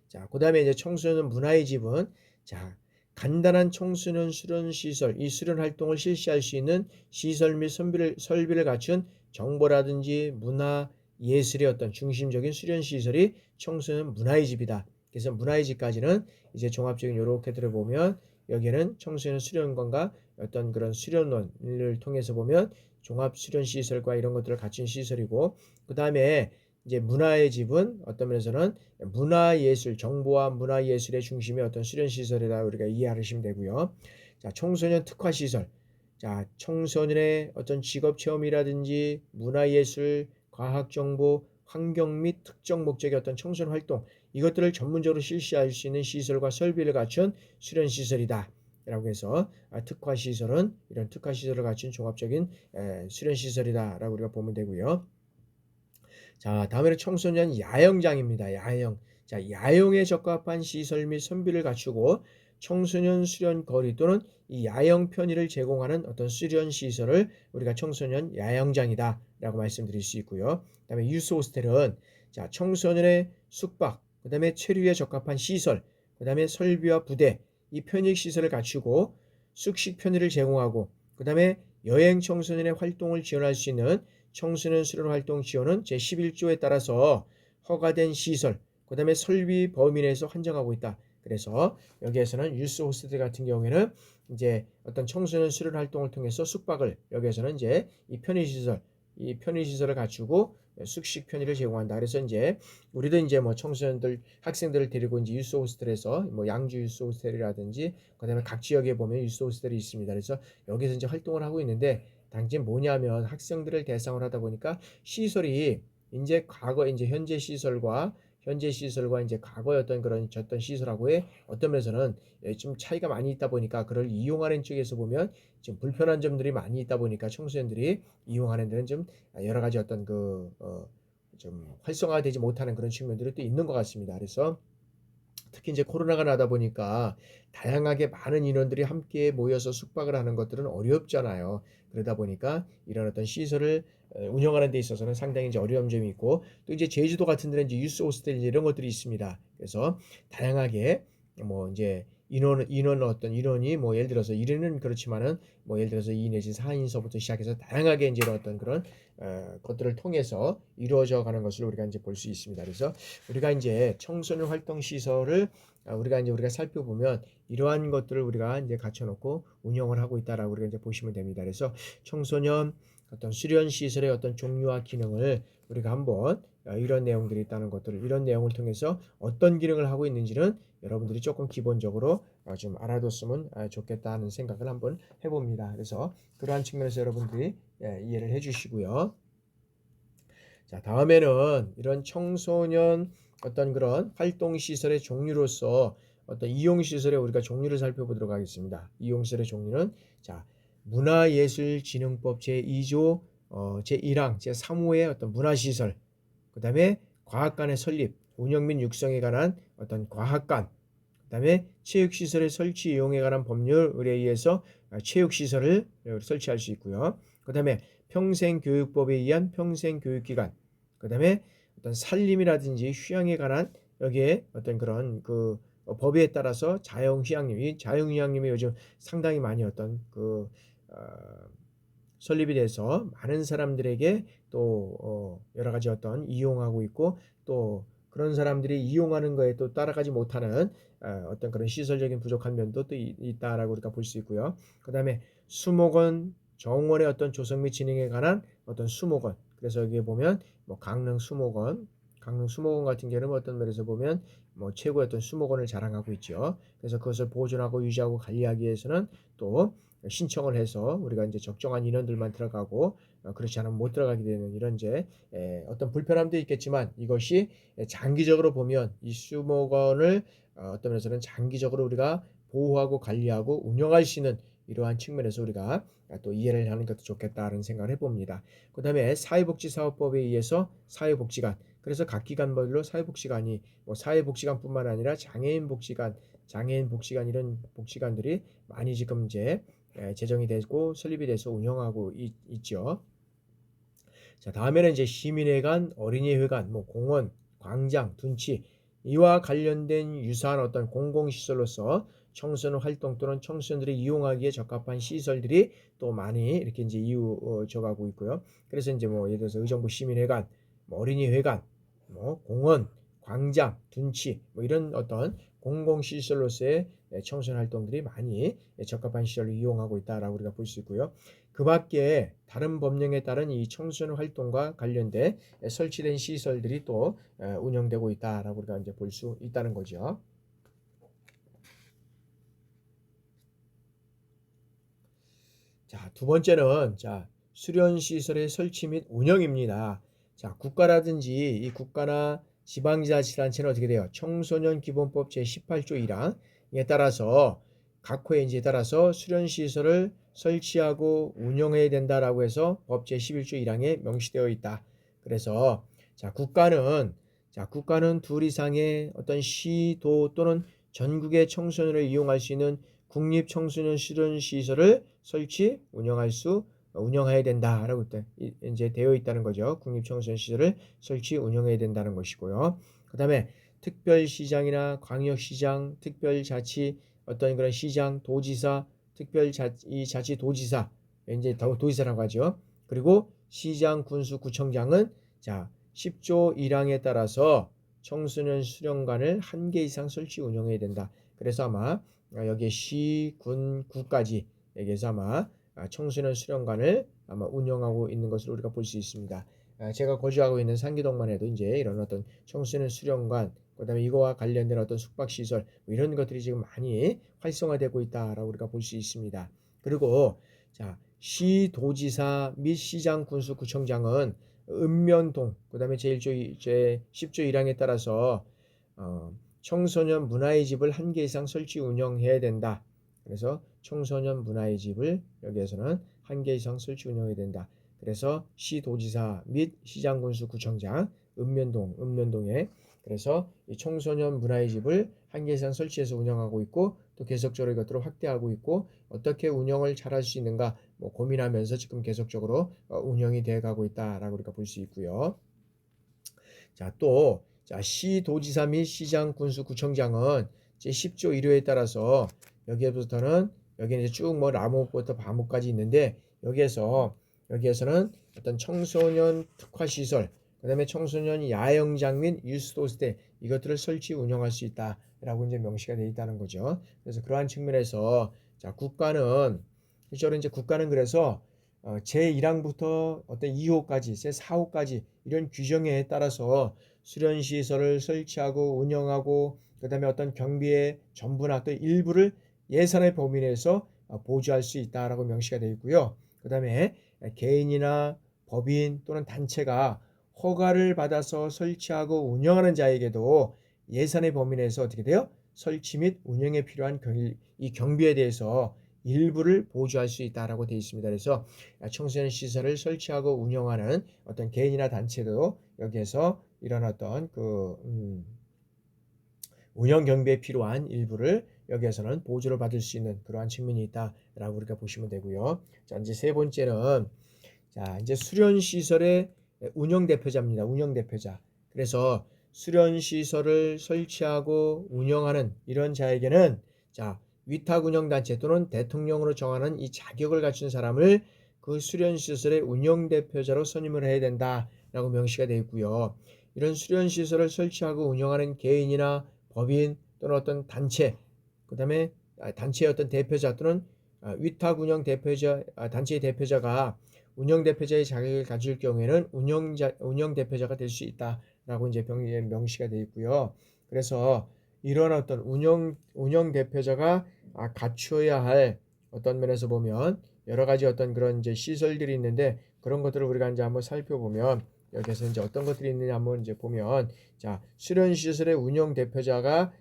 자, 그다음에 이제 청소년 문화의 집은 자, 간단한 청소년 수련 시설, 이 수련 활동을 실시할 수 있는 시설 및 설비를 갖춘 정보라든지 문화, 예술의 어떤 중심적인 수련 시설이 청소년 문화의 집이다. 그래서 문화의 집까지는 이제 종합적인 이렇게 들어보면 여기는 청소년 수련관과 어떤 그런 수련원을 통해서 보면 종합 수련 시설과 이런 것들을 갖춘 시설이고, 그 다음에 이제 문화의 집은 어떤 면에서는 문화예술, 정보와 문화예술의 중심의 어떤 수련시설이라 우리가 이해하시면 되고요. 자, 청소년 특화시설. 자, 청소년의 어떤 직업체험이라든지 문화예술, 과학정보, 환경 및 특정 목적의 어떤 청소년 활동, 이것들을 전문적으로 실시할 수 있는 시설과 설비를 갖춘 수련시설이다. 라고 해서 특화시설은 이런 특화시설을 갖춘 종합적인 수련시설이다 라고 우리가 보면 되고요. 자, 다음에는 청소년 야영장입니다. 야영. 자, 야영에 적합한 시설 및 선비를 갖추고 청소년 수련 거리 또는 이 야영 편의를 제공하는 어떤 수련 시설을 우리가 청소년 야영장이다 라고 말씀드릴 수 있고요. 그다음에 유스 호스텔은 자, 청소년의 숙박, 그다음에 체류에 적합한 시설, 그다음에 설비와 부대, 이 편익 시설을 갖추고 숙식 편의를 제공하고, 그다음에 여행 청소년의 활동을 지원할 수 있는 청소년 수련 활동 지원은 제11조에 따라서 허가된 시설, 그 다음에 설비 범위 내에서 한정하고 있다. 그래서 여기에서는 유스 호스트 같은 경우에는 이제 어떤 청소년 수련 활동을 통해서 숙박을, 여기에서는 이제 이 편의시설을 갖추고 숙식 편의를 제공한다. 그래서 이제 우리도 이제 뭐 청소년들, 학생들을 데리고 이제 유스 호스텔에서 뭐 양주 유스 호스텔이라든지 그다음에 각 지역에 보면 유스 호스텔이 있습니다. 그래서 여기서 이제 활동을 하고 있는데, 당시 뭐냐면 학생들을 대상으로 하다 보니까 시설이 이제 과거 이제 현재 시설과 이제 과거의 어떤 그런 졌던 시설하고의 어떤 면에서는 좀 차이가 많이 있다 보니까 그걸 이용하는 쪽에서 보면 좀 불편한 점들이 많이 있다 보니까 청소년들이 이용하는 데는 좀 여러 가지 어떤 좀 활성화되지 못하는 그런 측면들이 또 있는 것 같습니다. 그래서 특히 이제 코로나가 나다 보니까 다양하게 많은 인원들이 함께 모여서 숙박을 하는 것들은 어렵잖아요. 그러다 보니까 이런 어떤 시설을 운영하는 데 있어서는 상당히 이제 어려운 점이 있고, 또 이제 제주도 같은 데는 이제 유스 호스텔 이런 것들이 있습니다. 그래서 다양하게 뭐 이제 인원이 뭐 예를 들어서 1인은 그렇지만은 뭐 예를 들어서 2 내지 4인서부터 시작해서 다양하게 이제 어떤 그런 것들을 통해서 이루어져 가는 것을 우리가 이제 볼 수 있습니다. 그래서 우리가 이제 청소년 활동 시설을 우리가 살펴보면 이러한 것들을 우리가 이제 갖춰놓고 운영을 하고 있다라고 우리가 이제 보시면 됩니다. 그래서 청소년 어떤 수련 시설의 어떤 종류와 기능을 우리가 한번 이런 내용들이 있다는 것들을, 이런 내용을 통해서 어떤 기능을 하고 있는지는 여러분들이 조금 기본적으로 좀 알아뒀으면 좋겠다는 생각을 한번 해봅니다. 그래서 그러한 측면에서 여러분들이 이해를 해주시고요. 자, 다음에는 이런 청소년 어떤 그런 활동 시설의 종류로서 어떤 이용 시설의 우리가 종류를 살펴보도록 하겠습니다. 이용 시설의 종류는 자, 문화예술진흥법 제2조 제1항 제3호의 어떤 문화시설, 그 다음에 과학관의 설립, 운영 및 육성에 관한 어떤 과학관, 그 다음에 체육시설의 설치 이용에 관한 법률에 의해서 체육시설을 설치할 수 있고요. 그다음에 평생교육법에 의한 평생교육기관, 그다음에 어떤 살림이라든지 휴양에 관한 여기에 어떤 그런 그 법에 따라서 자영휴양림, 이 자영휴양림이 요즘 상당히 많이 어떤 그 어, 설립이 돼서 많은 사람들에게 또 여러 가지 어떤 이용하고 있고, 또 그런 사람들이 이용하는 거에 또 따라가지 못하는 어떤 그런 시설적인 부족한 면도 또 있다라고 우리가 볼 수 있고요. 그 다음에 수목원, 정원의 어떤 조성 및 진행에 관한 어떤 수목원. 그래서 여기에 보면 뭐 강릉 수목원, 강릉 수목원 같은 경우는 어떤 면에서 보면 뭐 최고의 어떤 수목원을 자랑하고 있죠. 그래서 그것을 보존하고 유지하고 관리하기 위해서는 또 신청을 해서 우리가 이제 적정한 인원들만 들어가고 그렇지 않으면 못 들어가게 되는 이런 이제 어떤 불편함도 있겠지만, 이것이 장기적으로 보면 이 수목원을 어떤 면에서는 장기적으로 우리가 보호하고 관리하고 운영할 수 있는 이러한 측면에서 우리가 또 이해를 하는 것도 좋겠다는 생각을 해봅니다. 그 다음에 사회복지사업법에 의해서 사회복지관, 그래서 각 기관별로 사회복지관이 뭐 사회복지관뿐만 아니라 장애인 복지관, 장애인 복지관 이런 복지관들이 많이 지금 이제 제정이 되고 설립이 돼서 운영하고 있죠. 자, 다음에는 이제 시민회관, 어린이회관, 뭐 공원, 광장, 둔치 이와 관련된 유사한 어떤 공공시설로서 청소년 활동 또는 청소년들이 이용하기에 적합한 시설들이 또 많이 이렇게 이제 이루어져 가고 있고요. 그래서 이제 뭐 예를 들어서 의정부 시민회관, 뭐 어린이회관, 뭐 공원, 광장, 둔치 뭐 이런 어떤 공공시설로서의 청소년 활동들이 많이 적합한 시설을 이용하고 있다라고 우리가 볼 수 있고요. 그 밖에 다른 법령에 따른 이 청소년 활동과 관련돼 설치된 시설들이 또 운영되고 있다라고 우리가 이제 볼 수 있다는 거죠. 자, 두 번째는 수련 시설의 설치 및 운영입니다. 자, 국가라든지 이 국가나 지방자치단체는 어떻게 돼요? 청소년 기본법 제18조 1항에 따라서 각 회인지에 따라서 수련 시설을 설치하고 운영해야 된다라고 해서 법 제11조 1항에 명시되어 있다. 그래서 국가는 둘 이상의 어떤 시, 도 또는 전국의 청소년을 이용할 수 있는 국립 청소년 수련 시설을 설치, 운영해야 된다라고 이제 되어 있다는 거죠. 국립 청소년 시설을 설치, 운영해야 된다는 것이고요. 그다음에 특별시장이나 광역시장, 특별자치 어떤 그런 시장, 도지사, 특별자치도지사 이제 도지사라고 하죠. 그리고 시장, 군수, 구청장은 10조 1항에 따라서 청소년 수련관을 한 개 이상 설치 운영해야 된다. 그래서 아마 여기에 시, 군, 구까지 여기에서 아마 청소년 수련관을 아마 운영하고 있는 것으로 우리가 볼 수 있습니다. 제가 거주하고 있는 상기동만 해도 이제 이런 어떤 청소년 수련관, 그다음에 이거와 관련된 어떤 숙박시설 뭐 이런 것들이 지금 많이 활성화되고 있다라고 우리가 볼 수 있습니다. 그리고 시도지사 및 시장, 군수, 구청장은 읍면동, 그다음에 제10조 1항에 따라서 청소년 문화의 집을 한 개 이상 설치 운영해야 된다. 그래서 청소년 문화의 집을 여기에서는 한 개 이상 설치 운영해야 된다. 그래서 시도지사 및 시장군수 구청장 읍면동에 그래서 이 청소년 문화의 집을 한 개 이상 설치해서 운영하고 있고, 또 계속적으로 이것들을 확대하고 있고, 어떻게 운영을 잘할 수 있는가 뭐 고민하면서 지금 계속적으로 운영이 되어 가고 있다라고 우리가 볼 수 있고요. 또 시도지사 및 시장, 군수, 구청장은 제10조 1호에 따라서 여기에부터는 여기는 이제 쭉 뭐 라모부터 바모까지 있는데, 여기에서는 어떤 청소년 특화 시설, 그다음에 청소년 야영장 및 유스도스테 이것들을 설치 운영할 수 있다라고 이제 명시가 되어 있다는 거죠. 그래서 그러한 측면에서 국가는 그래서 제1항부터 어떤 2호까지, 제4호까지 이런 규정에 따라서 수련 시설을 설치하고 운영하고, 그다음에 어떤 경비의 전부나 또 일부를 예산의 범위 내에서 보조할 수 있다라고 명시가 되어 있고요. 그다음에 개인이나 법인 또는 단체가 허가를 받아서 설치하고 운영하는 자에게도 예산의 범위 내에서 어떻게 돼요? 설치 및 운영에 필요한 이 경비에 대해서 일부를 보조할 수 있다라고 되어 있습니다. 그래서 청소년 시설을 설치하고 운영하는 어떤 개인이나 단체도 여기에서 이런 어떤 운영 경비에 필요한 일부를 여기에서는 보조를 받을 수 있는 그러한 측면이 있다라고 우리가 보시면 되고요. 자, 이제 세 번째는 자, 이제 수련 시설의 운영 대표자입니다. 운영 대표자. 그래서 수련 시설을 설치하고 운영하는 이런 자에게는 자, 위탁 운영 단체 또는 대통령으로 정하는 이 자격을 갖춘 사람을 그 수련 시설의 운영 대표자로 선임을 해야 된다라고 명시가 되어 있고요. 이런 수련 시설을 설치하고 운영하는 개인이나 법인 또는 어떤 단체, 그다음에 단체의 어떤 대표자 또는 위탁 운영 대표자, 단체의 대표자가 운영 대표자의 자격을 가질 경우에는 운영 대표자가 될 수 있다라고 이제 명시가 되어 있고요. 그래서 이런 어떤 운영 대표자가 갖춰야 할 어떤 면에서 보면 여러 가지 어떤 그런 이제 시설들이 있는데 그런 것들을 우리가 이제 한번 살펴보면 여기서 이제 어떤 것들이 있느냐 한번 이제 보면 자, 수련 시설의 운영 대표자가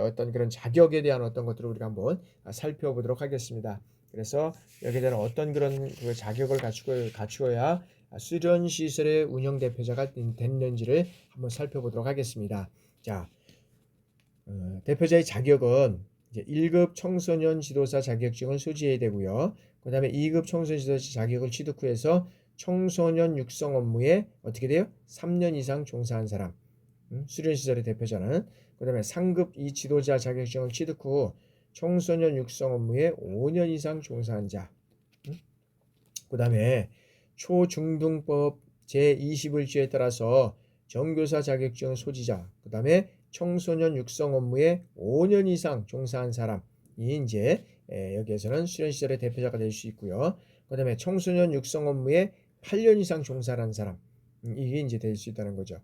어떤 그런 자격에 대한 어떤 것들을 우리가 한번 살펴보도록 하겠습니다. 그래서 여기에 대한 어떤 그런 그 자격을 갖추어야 수련 시설의 운영 대표자가 됐는지를 한번 살펴보도록 하겠습니다. 자, 대표자의 자격은 이제 1급 청소년 지도사 자격증을 소지해야 되고요. 그 다음에 2급 청소년 지도사 자격을 취득 후에서 청소년 육성 업무에 어떻게 돼요? 3년 이상 종사한 사람. 수련시설의 대표자는. 그 다음에 상급 이 지도자 자격증을 취득 후 청소년 육성 업무에 5년 이상 종사한 자. 그 다음에 초중등법 제21조에 따라서 정교사 자격증 소지자. 그 다음에 청소년 육성 업무에 5년 이상 종사한 사람이 이제 여기에서는 수련시설의 대표자가 될 수 있고요. 그 다음에 청소년 육성 업무에 8년 이상 종사한 사람. 이게 이제 될 수 있다는 거죠.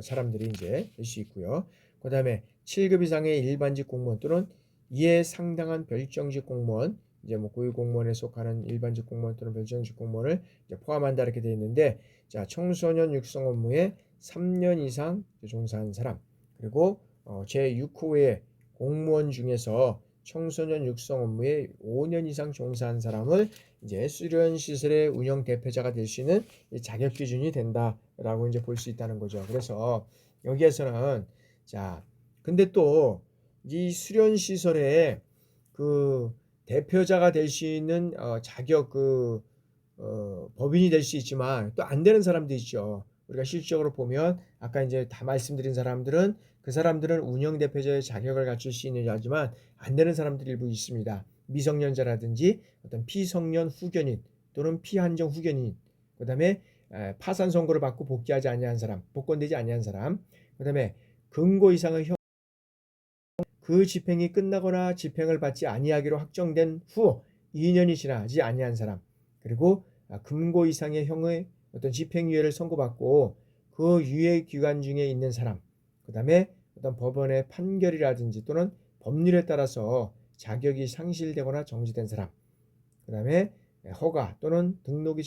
사람들이 이제 될 수 있고요. 그 다음에 7급 이상의 일반직 공무원 또는 이에 상당한 별정직 공무원, 이제 뭐 고위공무원에 속하는 일반직 공무원 또는 별정직 공무원을 이제 포함한다 이렇게 되어 있는데, 자, 청소년 육성 업무에 3년 이상 종사한 사람, 그리고 제6호의 공무원 중에서 청소년 육성 업무에 5년 이상 종사한 사람을 이제 수련시설의 운영 대표자가 될 수 있는 자격 기준이 된다라고 이제 볼 수 있다는 거죠. 그래서 여기에서는 자, 근데 또 이 수련시설의 그 대표자가 될 수 있는 자격 법인이 될 수 있지만 또 안 되는 사람도 있죠. 우리가 실질적으로 보면 아까 이제 다 말씀드린 사람들은 그 사람들은 운영 대표자의 자격을 갖출 수 있는 자지만 안 되는 사람들이 일부 있습니다. 미성년자라든지 어떤 피성년 후견인 또는 피한정 후견인, 그다음에 파산 선고를 받고 복귀하지 아니한 사람, 복권되지 아니한 사람, 그다음에 금고 이상의 그 집행이 끝나거나 집행을 받지 아니하기로 확정된 후 2년이 지나지 아니한 사람, 그리고 금고 이상의 형의 어떤 집행유예를 선고받고 그 유예 기간 중에 있는 사람, 그 다음에 어떤 법원의 판결이라든지 또는 법률에 따라서 자격이 상실되거나 정지된 사람, 그 다음에 허가 또는 등록이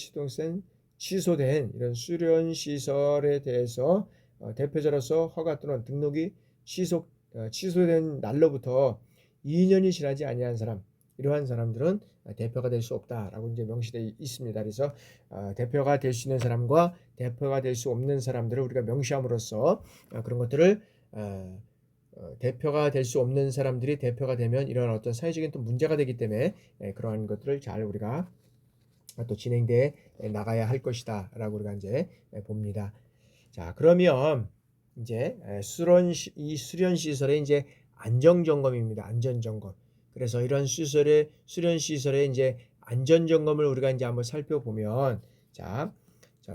취소된 이런 수련시설에 대해서 대표자로서 허가 또는 등록이 취소된 날로부터 2년이 지나지 아니한 사람, 이러한 사람들은 대표가 될 수 없다라고 이제 명시되어 있습니다. 그래서 대표가 될 수 있는 사람과 대표가 될 수 없는 사람들을 우리가 명시함으로써 그런 것들을 대표가 될 수 없는 사람들이 대표가 되면 이런 어떤 사회적인 또 문제가 되기 때문에 그러한 것들을 잘 우리가 또 진행돼 나가야 할 것이다라고 우리가 이제 봅니다. 자, 그러면 이제 이 수련 시설의 이제 안전 점검입니다. 안전 점검. 그래서 이런 수련 시설의 이제 안전 점검을 우리가 이제 한번 살펴보면, 자,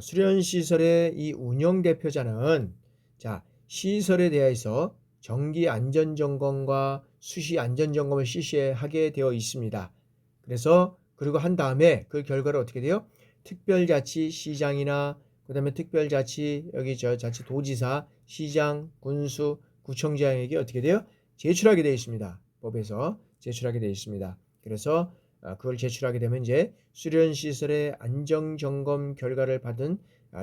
수련 시설의 이 운영 대표자는 자, 시설에 대해서 정기 안전 점검과 수시 안전 점검을 실시하게 되어 있습니다. 그래서 그리고 한 다음에 그 결과를 어떻게 돼요? 특별자치 시장이나 그 다음에 특별자치 여기 자치 도지사, 시장, 군수, 구청장에게 어떻게 돼요? 제출하게 되어 있습니다. 법에서 제출하게 되어 있습니다. 그래서 그걸 제출하게 되면 이제 수련시설의 안전점검 결과를 받은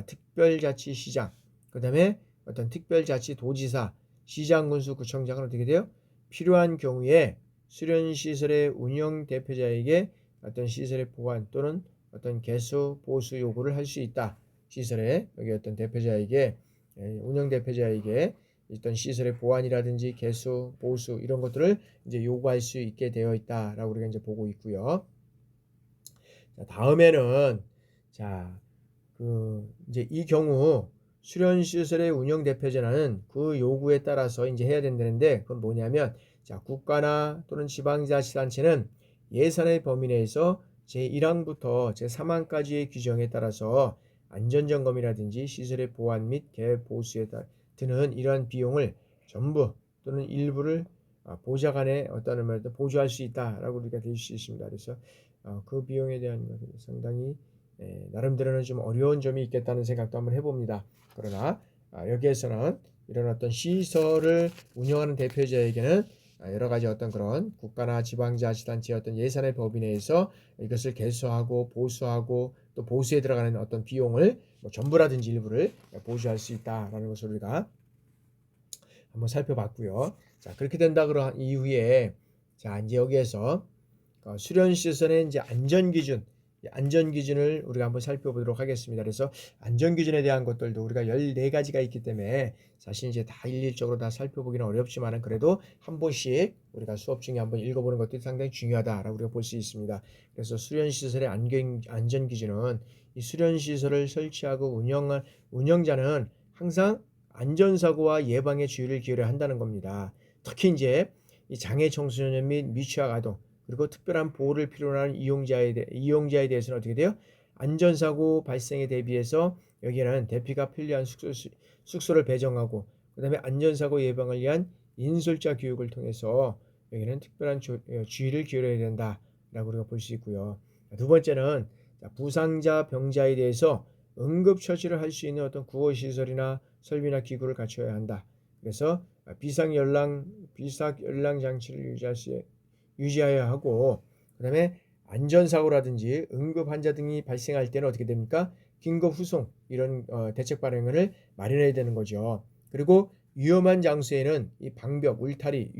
특별자치 시장, 그 다음에 어떤 특별자치 도지사, 시장, 군수, 구청장은 어떻게 돼요? 필요한 경우에 수련시설의 운영 대표자에게 어떤 시설의 보완 또는 어떤 개수, 보수 요구를 할 수 있다. 시설의 여기 어떤 대표자에게 운영 대표자에게 어떤 시설의 보완이라든지 개수, 보수 이런 것들을 이제 요구할 수 있게 되어 있다라고 우리가 이제 보고 있고요. 자, 다음에는 자, 이제 이 경우 수련시설의 운영 대표자는 그 요구에 따라서 이제 해야 된다는데, 그건 뭐냐면, 자, 국가나 또는 지방자치단체는 예산의 범위 내에서 제1항부터 제3항까지의 규정에 따라서 안전점검이라든지 시설의 보안 및 개회 보수에 드는 이러한 비용을 전부 또는 일부를 보좌관의 어떤 말도 보조할 수 있다라고 우리가 될 수 있습니다. 그래서 그 비용에 대한 것은 상당히 나름대로는 좀 어려운 점이 있겠다는 생각도 한번 해봅니다. 그러나 여기에서는 이런 어떤 시설을 운영하는 대표자에게는 여러 가지 어떤 그런 국가나 지방자치단체의 어떤 예산의 범위 내에서 이것을 개수하고 보수하고 또 보수에 들어가는 어떤 비용을 뭐 전부라든지 일부를 보조할 수 있다라는 것을 우리가 한번 살펴봤고요. 자, 그렇게 된다 그런 이후에 자, 이제 여기에서 수련 시설의 이제 안전 기준을 우리가 한번 살펴보도록 하겠습니다. 그래서 안전 기준에 대한 것들도 우리가 14가지가 있기 때문에 사실 이제 다 일일적으로 다 살펴보기는 어렵지만은 그래도 한 번씩 우리가 수업 중에 한번 읽어보는 것들이 상당히 중요하다라고 우리가 볼 수 있습니다. 그래서 수련 시설의 안전 기준은 이 수련 시설을 설치하고 운영자는 항상 안전사고와 예방에 주의를 기울여야 한다는 겁니다. 특히 이제 이 장애 청소년 및 미취학 아동 그리고 특별한 보호를 필요로 하는 이용자에 대해서는 어떻게 돼요? 안전사고 발생에 대비해서 여기에는 대피가 편리한 숙소를 배정하고 그 다음에 안전사고 예방을 위한 인솔자 교육을 통해서 여기는 특별한 주의를 기울여야 된다라고 우리가 볼 수 있고요. 두 번째는 부상자, 병자에 대해서 응급처치를 할 수 있는 어떤 구호시설이나 설비나 기구를 갖춰야 한다. 그래서 비상연락 장치를 유지하여야 하고 그 다음에 안전사고라든지 응급환자 등이 발생할 때는 어떻게 됩니까? 긴급 후송 이런 대책 발행을 마련해야 되는 거죠. 그리고 위험한 장소에는 이 방벽, 울타리,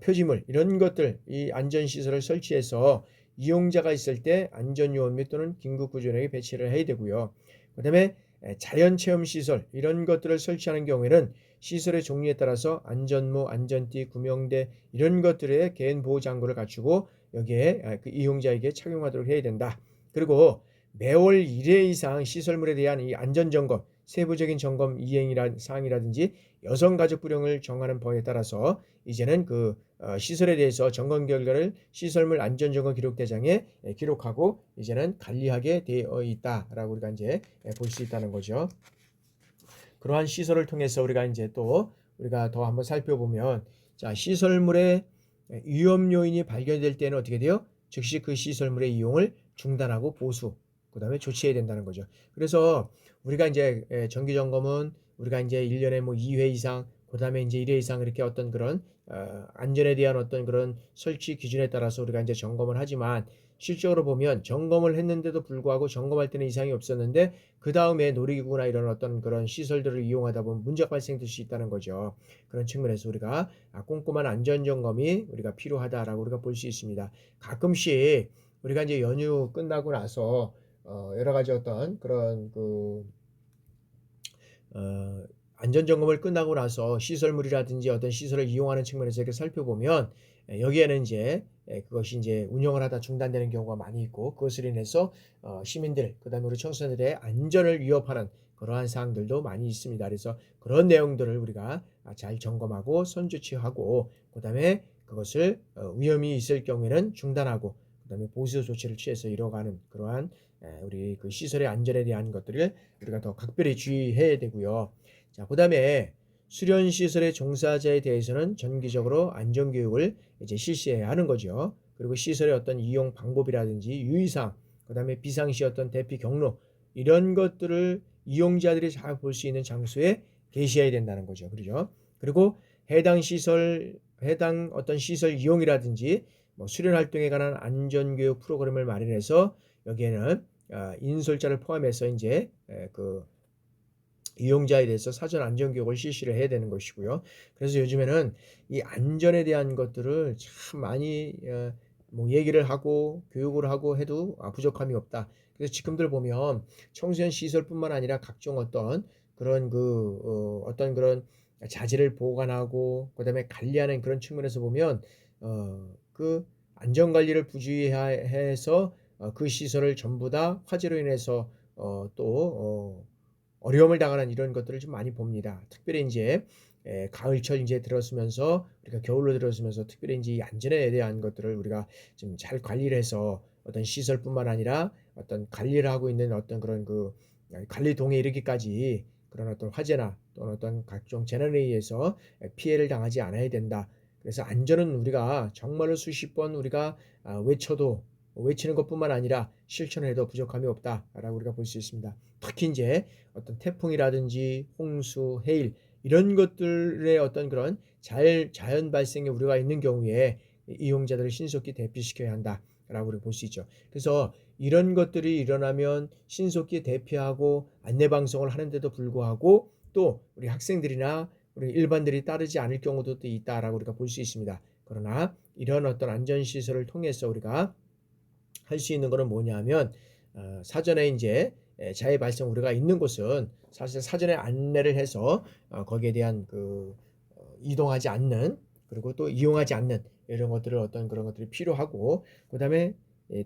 표지물 이런 것들 이 안전시설을 설치해서 이용자가 있을 때 안전요원 및 또는 긴급구조역에 배치를 해야 되고요. 그 다음에 자연체험시설 이런 것들을 설치하는 경우에는 시설의 종류에 따라서 안전모, 안전띠, 구명대 이런 것들의 개인보호 장구를 갖추고 여기에 그 이용자에게 착용하도록 해야 된다. 그리고 매월 1회 이상 시설물에 대한 이 안전점검, 세부적인 점검 사항이라든지 여성가족부령을 정하는 법에 따라서 이제는 시설에 대해서 점검 결과를 시설물 안전점검 기록대장에 기록하고 이제는 관리하게 되어 있다라고 우리가 이제 볼 수 있다는 거죠. 그러한 시설을 통해서 우리가 이제 또 우리가 더 한번 살펴보면 자, 시설물의 위험 요인이 발견될 때는 어떻게 돼요? 즉시 그 시설물의 이용을 중단하고 보수, 그다음에 조치해야 된다는 거죠. 그래서 우리가 이제 정기 점검은 우리가 이제 1년에 뭐 2회 이상, 그다음에 이제 1회 이상 이렇게 어떤 그런 안전에 대한 어떤 그런 설치 기준에 따라서 우리가 이제 점검을 하지만 실적으로 보면 점검을 했는데도 불구하고 점검할 때는 이상이 없었는데 그 다음에 놀이기구나 이런 어떤 그런 시설들을 이용하다 보면 문제가 발생될 수 있다는 거죠. 그런 측면에서 우리가 꼼꼼한 안전점검이 우리가 필요하다라고 우리가 볼 수 있습니다. 가끔씩 우리가 이제 연휴 끝나고 나서 여러 가지 어떤 그런 안전점검을 끝나고 나서 시설물이라든지 어떤 시설을 이용하는 측면에서 이렇게 살펴보면 여기에는 이제 그것이 이제 운영을 하다 중단되는 경우가 많이 있고 그것으로 인해서 시민들 그다음에 우리 청소년들의 안전을 위협하는 그러한 사항들도 많이 있습니다. 그래서 그런 내용들을 우리가 잘 점검하고 선조치하고 그다음에 그것을 위험이 있을 경우에는 중단하고 그다음에 보수 조치를 취해서 이뤄가는 그러한 우리 그 시설의 안전에 대한 것들을 우리가 더 각별히 주의해야 되고요. 자, 그다음에 수련 시설의 종사자에 대해서는 정기적으로 안전 교육을 이제 실시해야 하는 거죠. 그리고 시설의 어떤 이용 방법이라든지 유의사항, 그다음에 비상시 어떤 대피 경로 이런 것들을 이용자들이 잘 볼 수 있는 장소에 게시해야 된다는 거죠. 그렇죠? 그리고 해당 어떤 시설 이용이라든지 뭐 수련 활동에 관한 안전 교육 프로그램을 마련해서 여기에는 인솔자를 포함해서 이제 이용자에 대해서 사전 안전 교육을 실시를 해야 되는 것이고요. 그래서 요즘에는 이 안전에 대한 것들을 참 많이 뭐 얘기를 하고 교육을 하고 해도 부족함이 없다. 그래서 지금들 보면 청소년 시설뿐만 아니라 각종 어떤 그런 어떤 그런 자재를 보관하고 그다음에 관리하는 그런 측면에서 보면 그 안전 관리를 부주의해서 그 시설을 전부 다 화재로 인해서 어려움을 당하는 이런 것들을 좀 많이 봅니다. 특별히 인제 가을철 인제 들어서면서 우리가 겨울로 들어서면서 특별히 인제 이 안전에 대한 것들을 우리가 좀 잘 관리를 해서 어떤 시설뿐만 아니라 어떤 관리를 하고 있는 어떤 그런 관리동에 이르기까지 그런 어떤 화재나 또는 어떤 각종 재난에 의해서 피해를 당하지 않아야 된다. 그래서 안전은 우리가 정말로 수십 번 우리가 외쳐도 외치는 것뿐만 아니라 실천을 해도 부족함이 없다라고 우리가 볼 수 있습니다. 특히 인제 어떤 태풍이라든지 홍수, 해일 이런 것들의 어떤 그런 자연 발생의 우려가 있는 경우에 이용자들을 신속히 대피시켜야 한다라고 우리가 볼 수 있죠. 그래서 이런 것들이 일어나면 신속히 대피하고 안내 방송을 하는데도 불구하고 또 우리 학생들이나 우리 일반들이 따르지 않을 경우도 또 있다라고 우리가 볼 수 있습니다. 그러나 이런 어떤 안전 시설을 통해서 우리가 할 수 있는 거는 뭐냐면 사전에 인제 자해 발생 우려가 있는 곳은 사실 사전에 안내를 해서 거기에 대한 이동하지 않는 그리고 또 이용하지 않는 이런 것들을 어떤 그런 것들이 필요하고 그다음에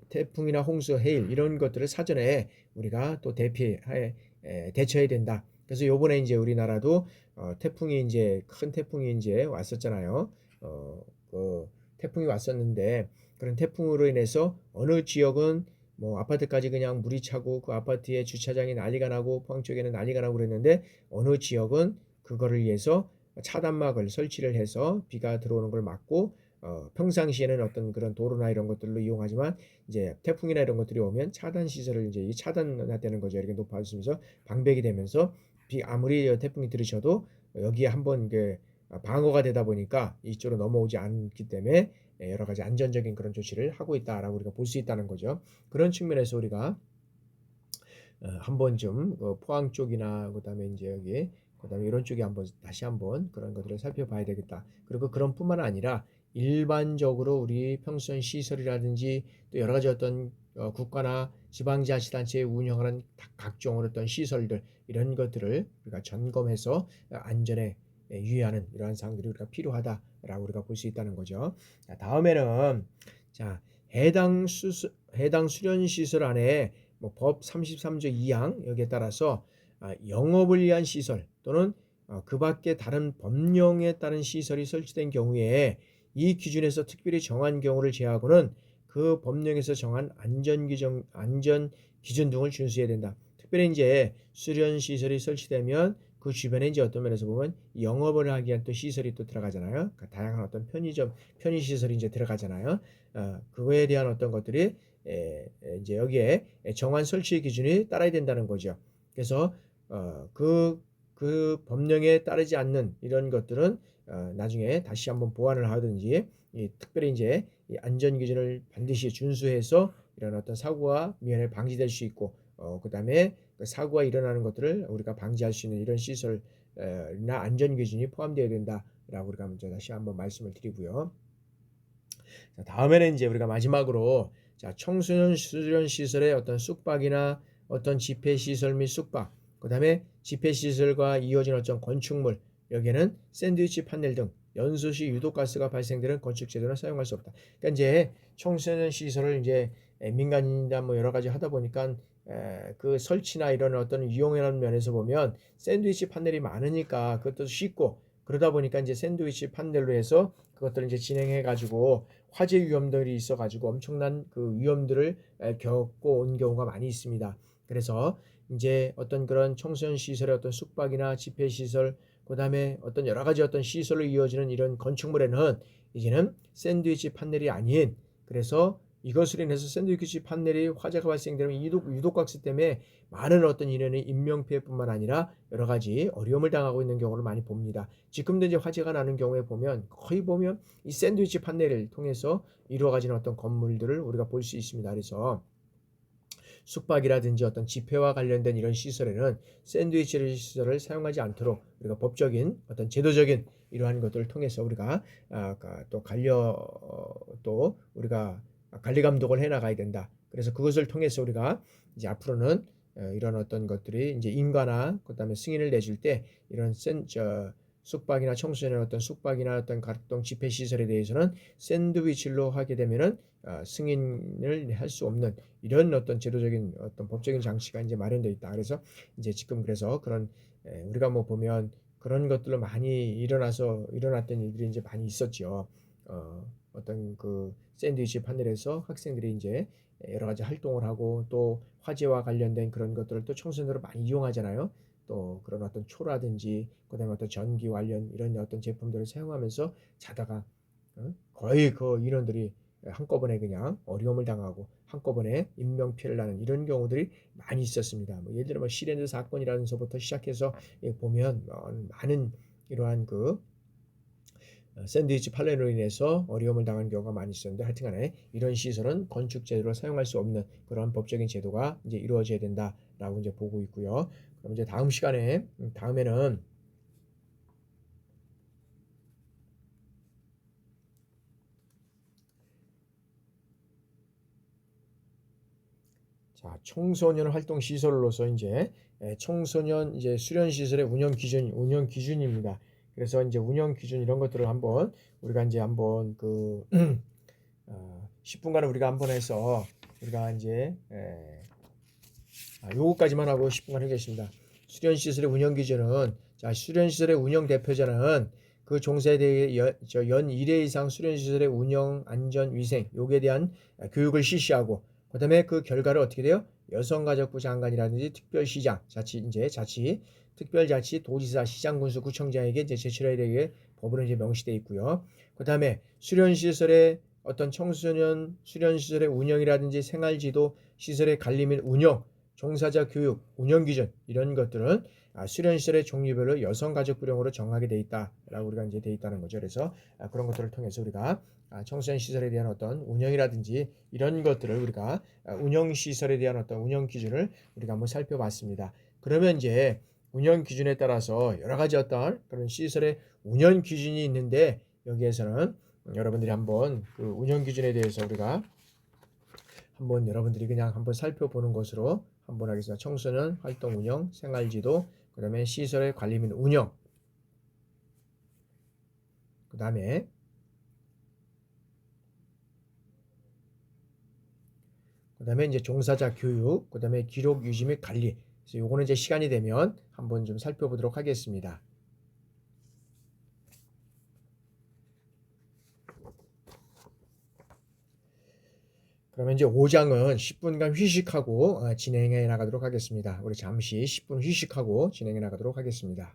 태풍이나 홍수, 해일 이런 것들을 사전에 우리가 또 대처해야 된다. 그래서 요번에 인제 우리나라도 태풍이 인제 큰 태풍이 인제 왔었잖아요. 그 태풍이 왔었는데 그런 태풍으로 인해서 어느 지역은 뭐 아파트까지 그냥 물이 차고 그 아파트의 주차장이 난리가 나고 포항 쪽에는 난리가 나고 그랬는데 어느 지역은 그거를 위해서 차단막을 설치를 해서 비가 들어오는 걸 막고 평상시에는 어떤 그런 도로나 이런 것들로 이용하지만 이제 태풍이나 이런 것들이 오면 차단 시설을 이제 차단되는 거죠. 이렇게 높아지면서 방백이 되면서 아무리 태풍이 들이셔도 여기에 한번 방어가 되다 보니까 이쪽으로 넘어오지 않기 때문에 여러 가지 안전적인 그런 조치를 하고 있다라고 우리가 볼 수 있다는 거죠. 그런 측면에서 우리가 한번 좀 포항 쪽이나 그다음에 인제 여기 그다음에 이런 쪽에 한번 다시 한번 그런 것들을 살펴봐야 되겠다. 그리고 그런 뿐만 아니라 일반적으로 우리 평수형 시설이라든지 또 여러 가지 어떤 국가나 지방자치단체에 운영하는 각종 어떤 시설들 이런 것들을 우리가 점검해서 안전에 유의하는 이러한 사항들이 우리가 필요하다라고 우리가 볼 수 있다는 거죠. 자, 다음에는 자, 해당 수련 시설 안에 뭐 법 33조 2항 여기에 따라서 영업을 위한 시설 또는 그 밖에 다른 법령에 따른 시설이 설치된 경우에 이 기준에서 특별히 정한 경우를 제하고는 그 법령에서 정한 안전 기준 등을 준수해야 된다. 특별히 이제 수련 시설이 설치되면 그 주변에 이제 어떤 면에서 보면 영업을 하기 위한 또 시설이 또 들어가잖아요. 그러니까 다양한 어떤 편의 시설이 이제 들어가잖아요. 그거에 대한 어떤 것들이 이제 여기에 정한 설치 기준이 따라야 된다는 거죠. 그래서 그 법령에 따르지 않는 이런 것들은 나중에 다시 한번 보완을 하든지 특별히 이제 이 안전 기준을 반드시 준수해서 이런 어떤 사고가 미연에 방지될 수 있고 그다음에 그 사고가 일어나는 것들을 우리가 방지할 수 있는 이런 시설이나 안전 기준이 포함되어야 된다라고 우리가 먼저 다시 한번 말씀을 드리고요. 자, 다음에는 이제 우리가 마지막으로 자, 청소년 수련 시설의 어떤 숙박이나 어떤 집회 시설 및 숙박, 그다음에 집회 시설과 이어진 어떤 건축물, 여기에는 샌드위치 판넬 등 연소 시 유독가스가 발생되는 건축 제도는 사용할 수 없다. 그러니까 이제 청소년 시설을 이제 민간인이나 뭐 여러 가지 하다 보니까 그 설치나 이런 어떤 이용하는 면에서 보면 샌드위치 판넬이 많으니까 그것도 쉽고 그러다 보니까 이제 샌드위치 판넬로 해서 그것들을 이제 진행해 가지고 화재 위험들이 있어 가지고 엄청난 그 위험들을 겪고 온 경우가 많이 있습니다. 그래서 이제 어떤 그런 청소년 시설의 어떤 숙박이나 집회 시설 그다음에 어떤 여러 가지 어떤 시설로 이어지는 이런 건축물에는 이제는 샌드위치 판넬이 아닌 그래서 이것으로 인해서 샌드위치 판넬이 화재가 발생되면 유독각스 때문에 많은 어떤 인연의 인명피해뿐만 아니라 여러 가지 어려움을 당하고 있는 경우를 많이 봅니다. 지금도 이제 화재가 나는 경우에 보면 거의 보면 이 샌드위치 판넬을 통해서 이루어가지는 어떤 건물들을 우리가 볼 수 있습니다. 그래서 숙박이라든지 어떤 집회와 관련된 이런 시설에는 샌드위치 시설을 사용하지 않도록 우리가 법적인 어떤 제도적인 이러한 것들을 통해서 우리가 또 우리가 관리 감독을 해 나가야 된다. 그래서 그것을 통해서 우리가 이제 앞으로는 이런 어떤 것들이 이제 인가나 그다음에 승인을 내줄 때 이런 숙박이나 청소년의 어떤 숙박이나 어떤 각종 집회 시설에 대해서는 샌드위치로 하게 되면은 승인을 할 수 없는 이런 어떤 제도적인 어떤 법적인 장치가 이제 마련되어 있다. 그래서 이제 지금 그래서 그런 우리가 뭐 보면 그런 것들로 많이 일어났던 일들이 이제 많이 있었죠. 어떤 그 샌드위치 판넬에서 학생들이 이제 여러 가지 활동을 하고 또 화재와 관련된 그런 것들을 또 청소년으로 많이 이용하잖아요. 또 그런 어떤 초라든지 그다음에 어떤 전기 관련 이런 어떤 제품들을 사용하면서 자다가 거의 그 인원들이 한꺼번에 그냥 어려움을 당하고 한꺼번에 인명피해를 나는 이런 경우들이 많이 있었습니다. 뭐 예를 들어 뭐 시랜드 사건이라는서부터 시작해서 보면 많은 이러한 그 샌드위치 판례로 인해서 어려움을 당한 경우가 많이 있었는데 하여튼간에 이런 시설은 건축 제도로 사용할 수 없는 그런 법적인 제도가 이제 이루어져야 된다라고 이제 보고 있고요. 그럼 이제 다음 시간에 다음에는 자, 청소년 활동 시설로서 이제 청소년 이제 수련 시설의 운영 기준입니다. 그래서 이제 운영 기준 이런 것들을 한번 우리가 이제 한번 그 10분간을 우리가 한번 해서 우리가 이제 요거까지만 하고 10분간 하겠습니다. 수련 시설의 운영 기준은 자, 수련 시설의 운영 대표자는 그 종사에 대해 연 1회 이상 수련 시설의 운영, 안전, 위생 요기에 대한 교육을 실시하고 그다음에 그 결과를 어떻게 돼요? 여성가족부 장관이라든지 특별시장, 특별자치, 도지사, 시장, 군수, 구청장에게 이제 제출해야 되게 법으로 이제 명시되어 있고요. 그다음에 수련 시설의 어떤 청소년 수련 시설의 운영이라든지 생활지도 시설의 관리 및 운영 종사자 교육, 운영 기준 이런 것들은 수련시설의 종류별로 여성가족부령으로 정하게 돼 있다라고 우리가 이제 돼 있다는 거죠. 그래서 그런 것들을 통해서 우리가 청소년 시설에 대한 어떤 운영이라든지 이런 것들을 우리가 운영 시설에 대한 어떤 운영 기준을 우리가 한번 살펴봤습니다. 그러면 이제 운영 기준에 따라서 여러 가지 어떤 그런 시설의 운영 기준이 있는데 여기에서는 여러분들이 한번 그 운영 기준에 대해서 우리가 한번 여러분들이 그냥 한번 살펴보는 것으로 한번 하겠습니다. 청소년 활동 운영, 생활지도, 그 다음에 시설의 관리 및 운영, 그 다음에 이제 종사자 교육, 그 다음에 기록 유지 및 관리. 그래서 요거는 이제 시간이 되면 한번 좀 살펴보도록 하겠습니다. 그러면 이제 운영 기준에 대해서 우리가 한번 살펴보겠습니다. 청소년 활동 운영, 생활지도, 그 다음에 시설의 관리 및 운영, 그 다음에 종사자 교육, 그 다음에 기록 유지 및 관리. 그래서 요거는 이제 시간이 되면 한번 좀 살펴보도록 하겠습니다. 그러면 이제 5장은 10분간 휴식하고 진행해 나가도록 하겠습니다. 우리 잠시 10분 휴식하고 진행해 나가도록 하겠습니다.